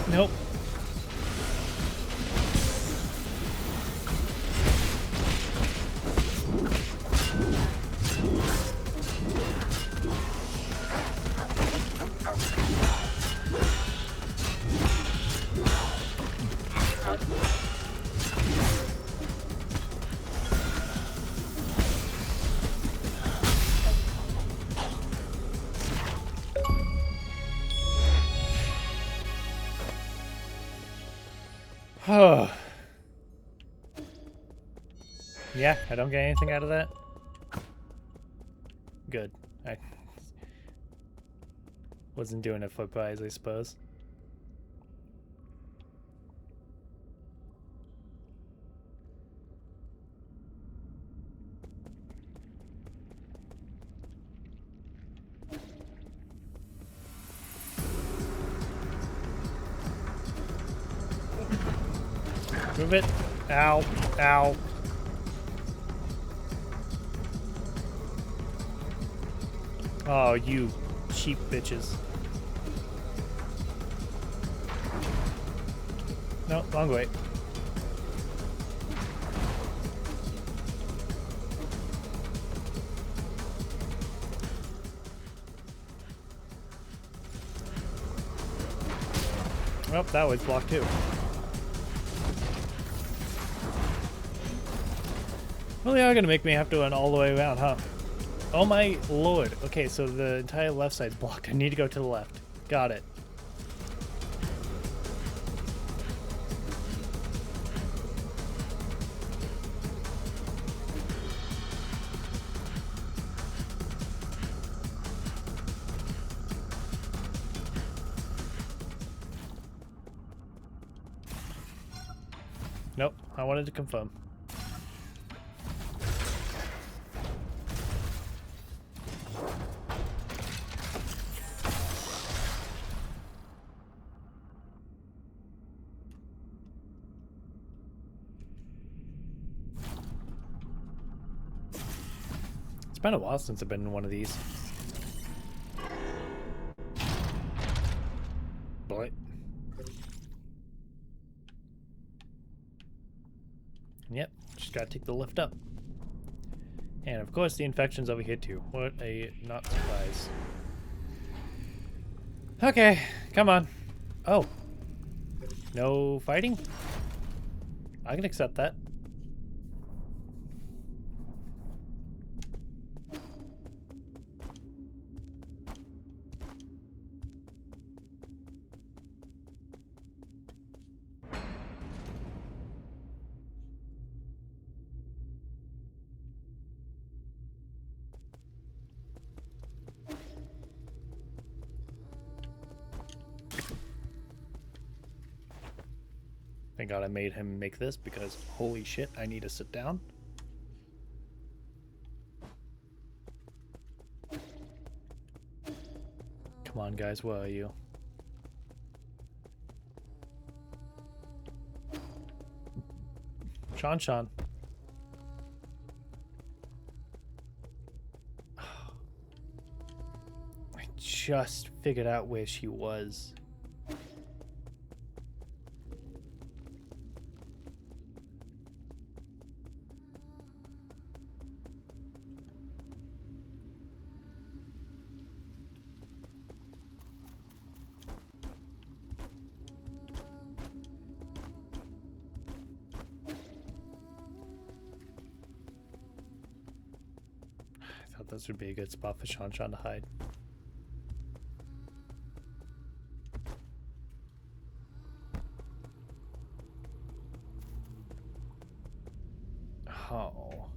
Nope. Yeah, I don't get anything out of that. Good. I wasn't doing it for prize, I suppose. Move it. Ow. Ow. Oh, you cheap bitches. No, wrong way. Oh, that was blocked too. Well, they are gonna make me have to run all the way around, huh? Oh my lord. Okay, so the entire left side's blocked. I need to go to the left. Got it. Nope, I wanted to confirm. It's been a while since I've been in one of these. But yep, just gotta take the lift up. And of course the infection's over here too. What a not surprise. Okay, come on. Oh. No fighting? I can accept that. Thank God I made him make this because holy shit, I need to sit down. Come on, guys, where are you? Sean. I just figured out where she was. This would be a good spot for Sean to hide. Oh.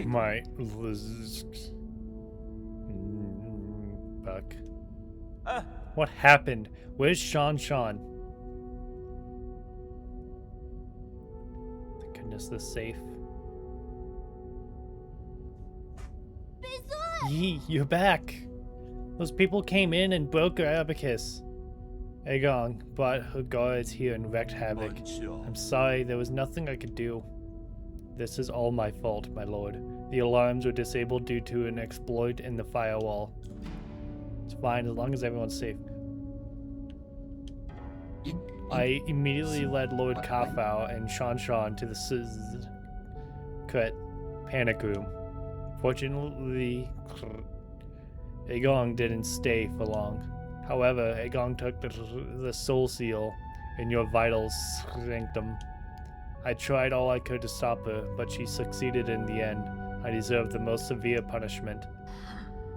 My Buck. What happened? Where's Sean? Thank goodness this safe. Yee, you're back. Those people came in and broke our abacus. Aegon brought her guards here and wreaked havoc. I'm sorry, there was nothing I could do. This is all my fault, my lord. The alarms were disabled due to an exploit in the firewall. It's fine as long as everyone's safe. I immediately led Lord Kafau and Sean to the secret panic room. Fortunately, Aegon didn't stay for long. However, Aegon took the soul seal in your vital sanctum. I tried all I could to stop her, but she succeeded in the end. I deserved the most severe punishment.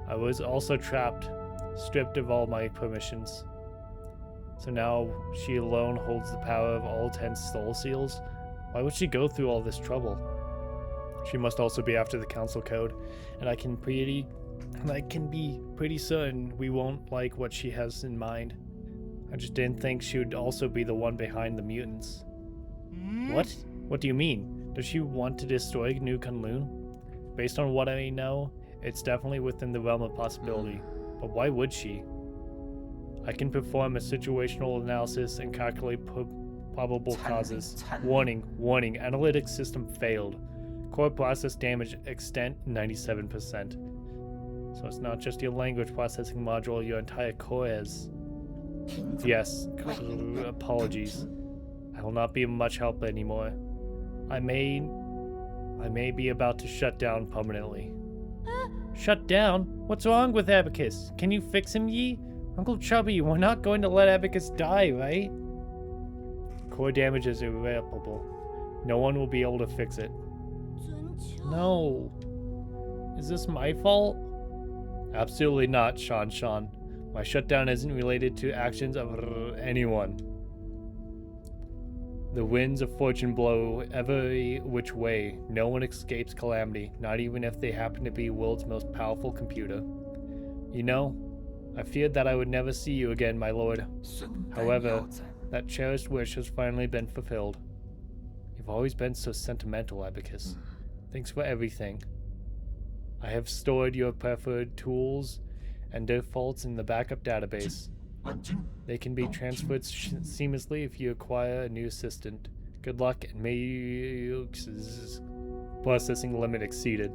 I was also trapped, stripped of all my permissions. So now she alone holds the power of all 10 soul seals? Why would she go through all this trouble? She must also be after the council code, and I can be pretty certain we won't like what she has in mind. I just didn't think she would also be the one behind the mutants. What? What do you mean? Does she want to destroy New Kunlun? Based on what I know, it's definitely within the realm of possibility. But why would she? I can perform a situational analysis and calculate probable causes. Warning, analytics system failed. Core process damage extent 97%. So it's not just your language processing module, your entire core is. Yes, apologies. I will not be much help anymore. I may be about to shut down permanently. Shut down? What's wrong with Abacus? Can you fix him, Yi? Uncle Chubby, we're not going to let Abacus die, right? Core damage is irreparable. No one will be able to fix it. No. Is this my fault? Absolutely not, Sean. My shutdown isn't related to actions of anyone. The winds of fortune blow every which way. No one escapes calamity, not even if they happen to be the world's most powerful computer. You know, I feared that I would never see you again, my lord. However, that cherished wish has finally been fulfilled. You've always been so sentimental, Abacus. Thanks for everything. I have stored your preferred tools and defaults in the backup database. They can be transferred seamlessly if you acquire a new assistant. Good luck and may you... Processing limit exceeded.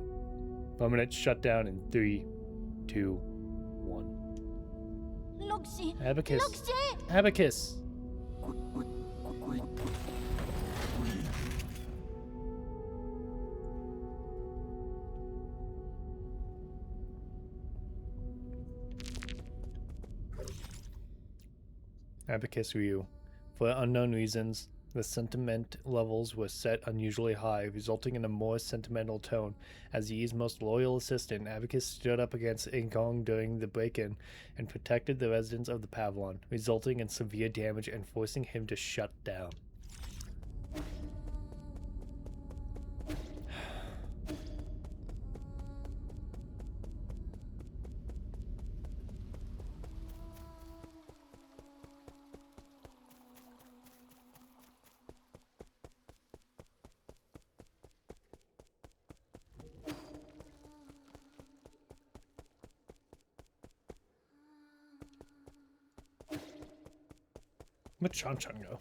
Permanent shutdown in 3, 2, 1.
럭시,
Abacus.
럭시!
Abacus! Abacus Ryu. For unknown reasons, the sentiment levels were set unusually high, resulting in a more sentimental tone. As Yi's most loyal assistant, Abacus stood up against Ingong during the break-in and protected the residents of the Pavlon, resulting in severe damage and forcing him to shut down. Where'd Shanshan go?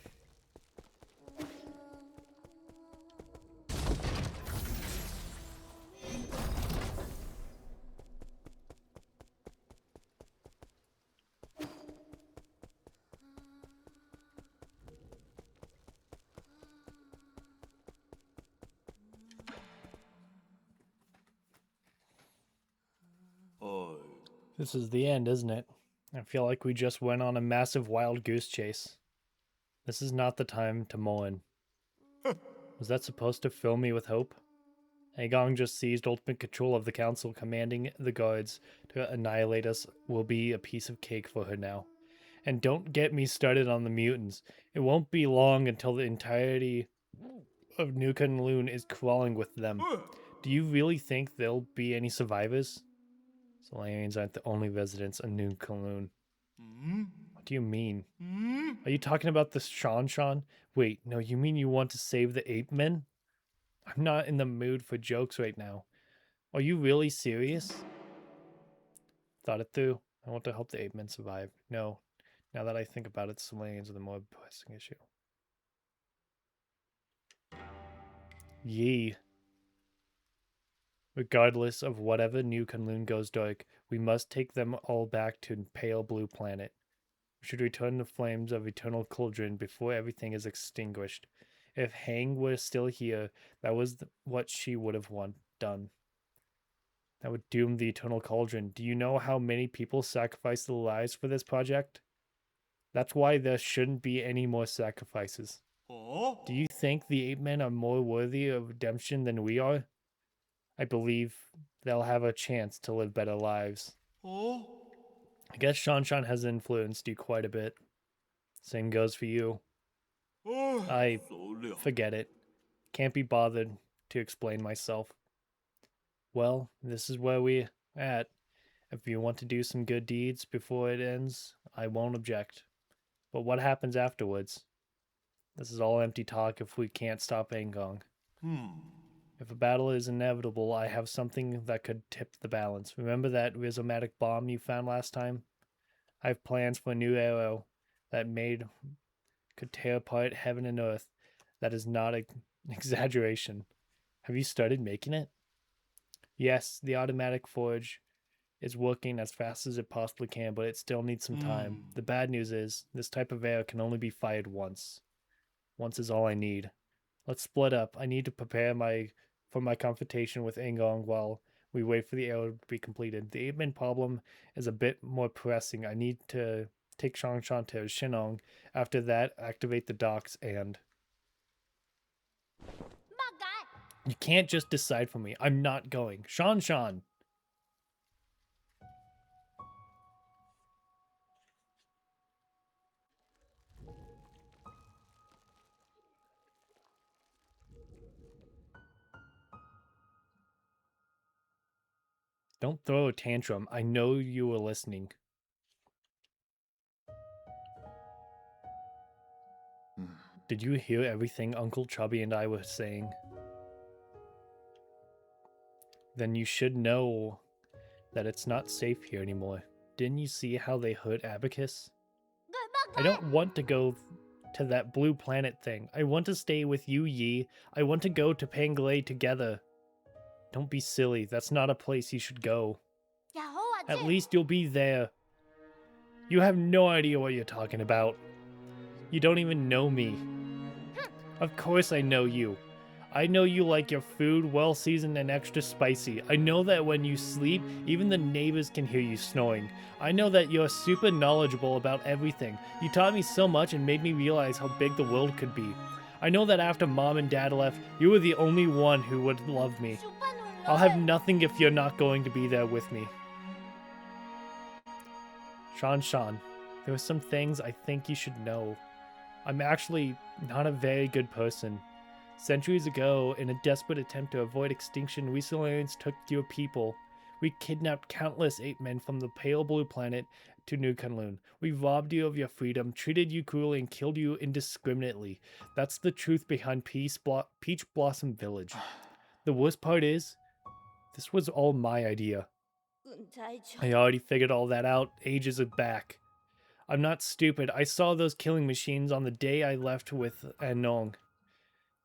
This is the end, isn't it? I feel like we just went on a massive wild goose chase. This is not the time to mourn. Was that supposed to fill me with hope? Aegon just seized ultimate control of the council, commanding the guards to annihilate us will be a piece of cake for her now. And don't get me started on the mutants. It won't be long until the entirety of New Kunlun is crawling with them. Do you really think there'll be any survivors? Solarians aren't the only residents of New Kunlun. What do you mean? Are you talking about the Shanshan? Wait, no, you mean you want to save the ape men? I'm not in the mood for jokes right now. Are you really serious? Thought it through. I want to help the ape men survive. No, now that I think about it, Solarians are the more pressing issue. Yi. Regardless of whatever New Kunlun goes dark, we must take them all back to Pale Blue Planet. We should return the flames of Eternal Cauldron before everything is extinguished. If Hang were still here, that was what she would have done. That would doom the Eternal Cauldron. Do you know how many people sacrificed their lives for this project? That's why there shouldn't be any more sacrifices. Do you think the ape men are more worthy of redemption than we are? I believe they'll have a chance to live better lives. I guess Shanshan has influenced you quite a bit. Same goes for you. Forget it. Can't be bothered to explain myself. Well, this is where we're at. If you want to do some good deeds before it ends, I won't object. But what happens afterwards? This is all empty talk if we can't stop Aegon. If a battle is inevitable, I have something that could tip the balance. Remember that rhizomatic bomb you found last time? I have plans for a new arrow that could tear apart heaven and earth. That is not an exaggeration. Have you started making it? Yes, the automatic forge is working as fast as it possibly can, but it still needs some time. The bad news is, this type of arrow can only be fired once. Once is all I need. Let's split up. I need to prepare for my confrontation with Aegon while we wait for the arrow to be completed. The ape-man problem is a bit more pressing. I need to take Shanshan to Shinong. After that, activate the docks and... You can't just decide for me. I'm not going. Shanshan! Don't throw a tantrum. I know you were listening. Did you hear everything Uncle Chubby and I were saying? then you should know that it's not safe here anymore. Didn't you see how they hurt Abacus? I don't want to go to that blue planet thing. I want to stay with you, Yi. I want to go to Panglay together. Don't be silly. That's not a place you should go. At least you'll be there. You have no idea what you're talking about. You don't even know me. Of course I know you. I know you like your food well seasoned and extra spicy. I know that when you sleep, even the neighbors can hear you snoring. I know that you're super knowledgeable about everything. You taught me so much and made me realize how big the world could be. I know that after Mom and Dad left, you were the only one who would love me. I'll have nothing if you're not going to be there with me. Shan, there are some things I think you should know. I'm actually not a very good person. Centuries ago, in a desperate attempt to avoid extinction, we Solarians took your people. We kidnapped countless ape men from the pale blue planet to New Kunlun. We robbed you of your freedom, treated you cruelly, and killed you indiscriminately. That's the truth behind Peach Blossom Village. The worst part is, this was all my idea. I already figured all that out ages back. I'm not stupid. I saw those killing machines on the day I left with Anong.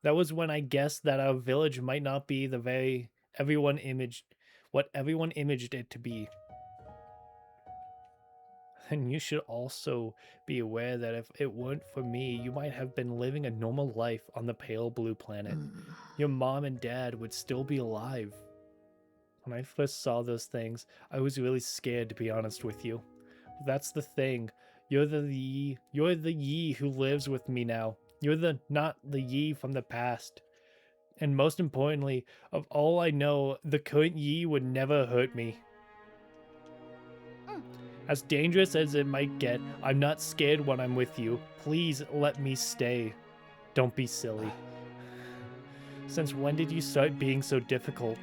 That was when I guessed that our village might not be the very what everyone imaged it to be. And you should also be aware that if it weren't for me, you might have been living a normal life on the pale blue planet. Your mom and dad would still be alive. When I first saw those things, I was really scared, to be honest with you. But that's the thing. You're the Yi who lives with me now. You're not the Yi from the past. And most importantly, of all I know, the current Yi would never hurt me. As dangerous as it might get, I'm not scared when I'm with you. Please let me stay. Don't be silly. Since when did you start being so difficult?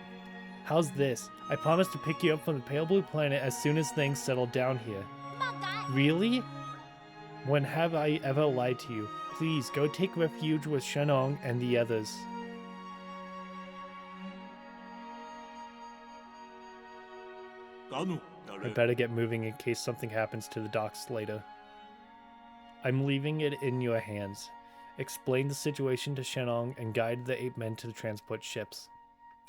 How's this? I promise to pick you up from the pale blue planet as soon as things settle down here. Really? When have I ever lied to you? Please, go take refuge with Shenong and the others. I better get moving in case something happens to the docks later. I'm leaving it in your hands. Explain the situation to Shenong and guide the ape men to the transport ships.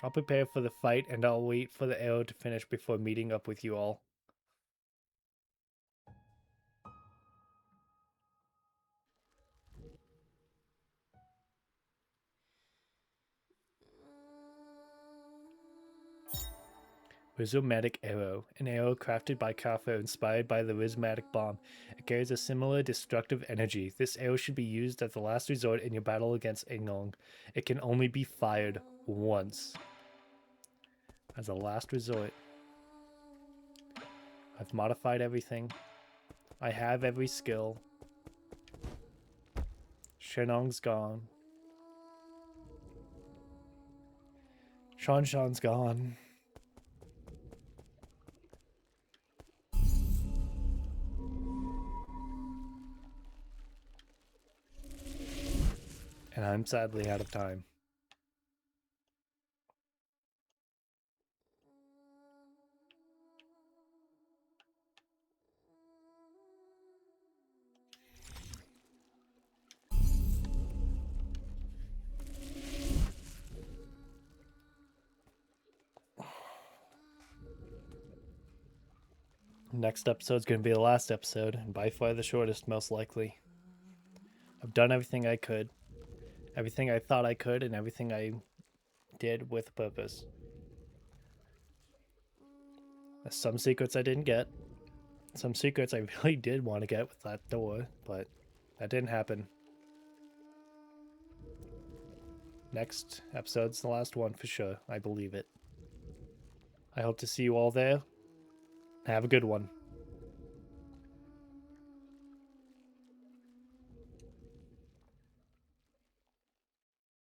I'll prepare for the fight and I'll wait for the arrow to finish before meeting up with you all. Rhizomatic Arrow. An arrow crafted by Kafo inspired by the Rhizomatic Bomb. It carries a similar destructive energy. This arrow should be used as the last resort in your battle against Ingong. It can only be fired once. As a last resort. I've modified everything. I have every skill. Shenong's gone. Shan's gone. And I'm sadly out of time. Next episode's going to be the last episode, and by far the shortest, most likely. I've done everything I could. Everything I thought I could, and everything I did with purpose. There's some secrets I didn't get. Some secrets I really did want to get with that door, but that didn't happen. Next episode's the last one for sure. I believe it. I hope to see you all there. Have a good one.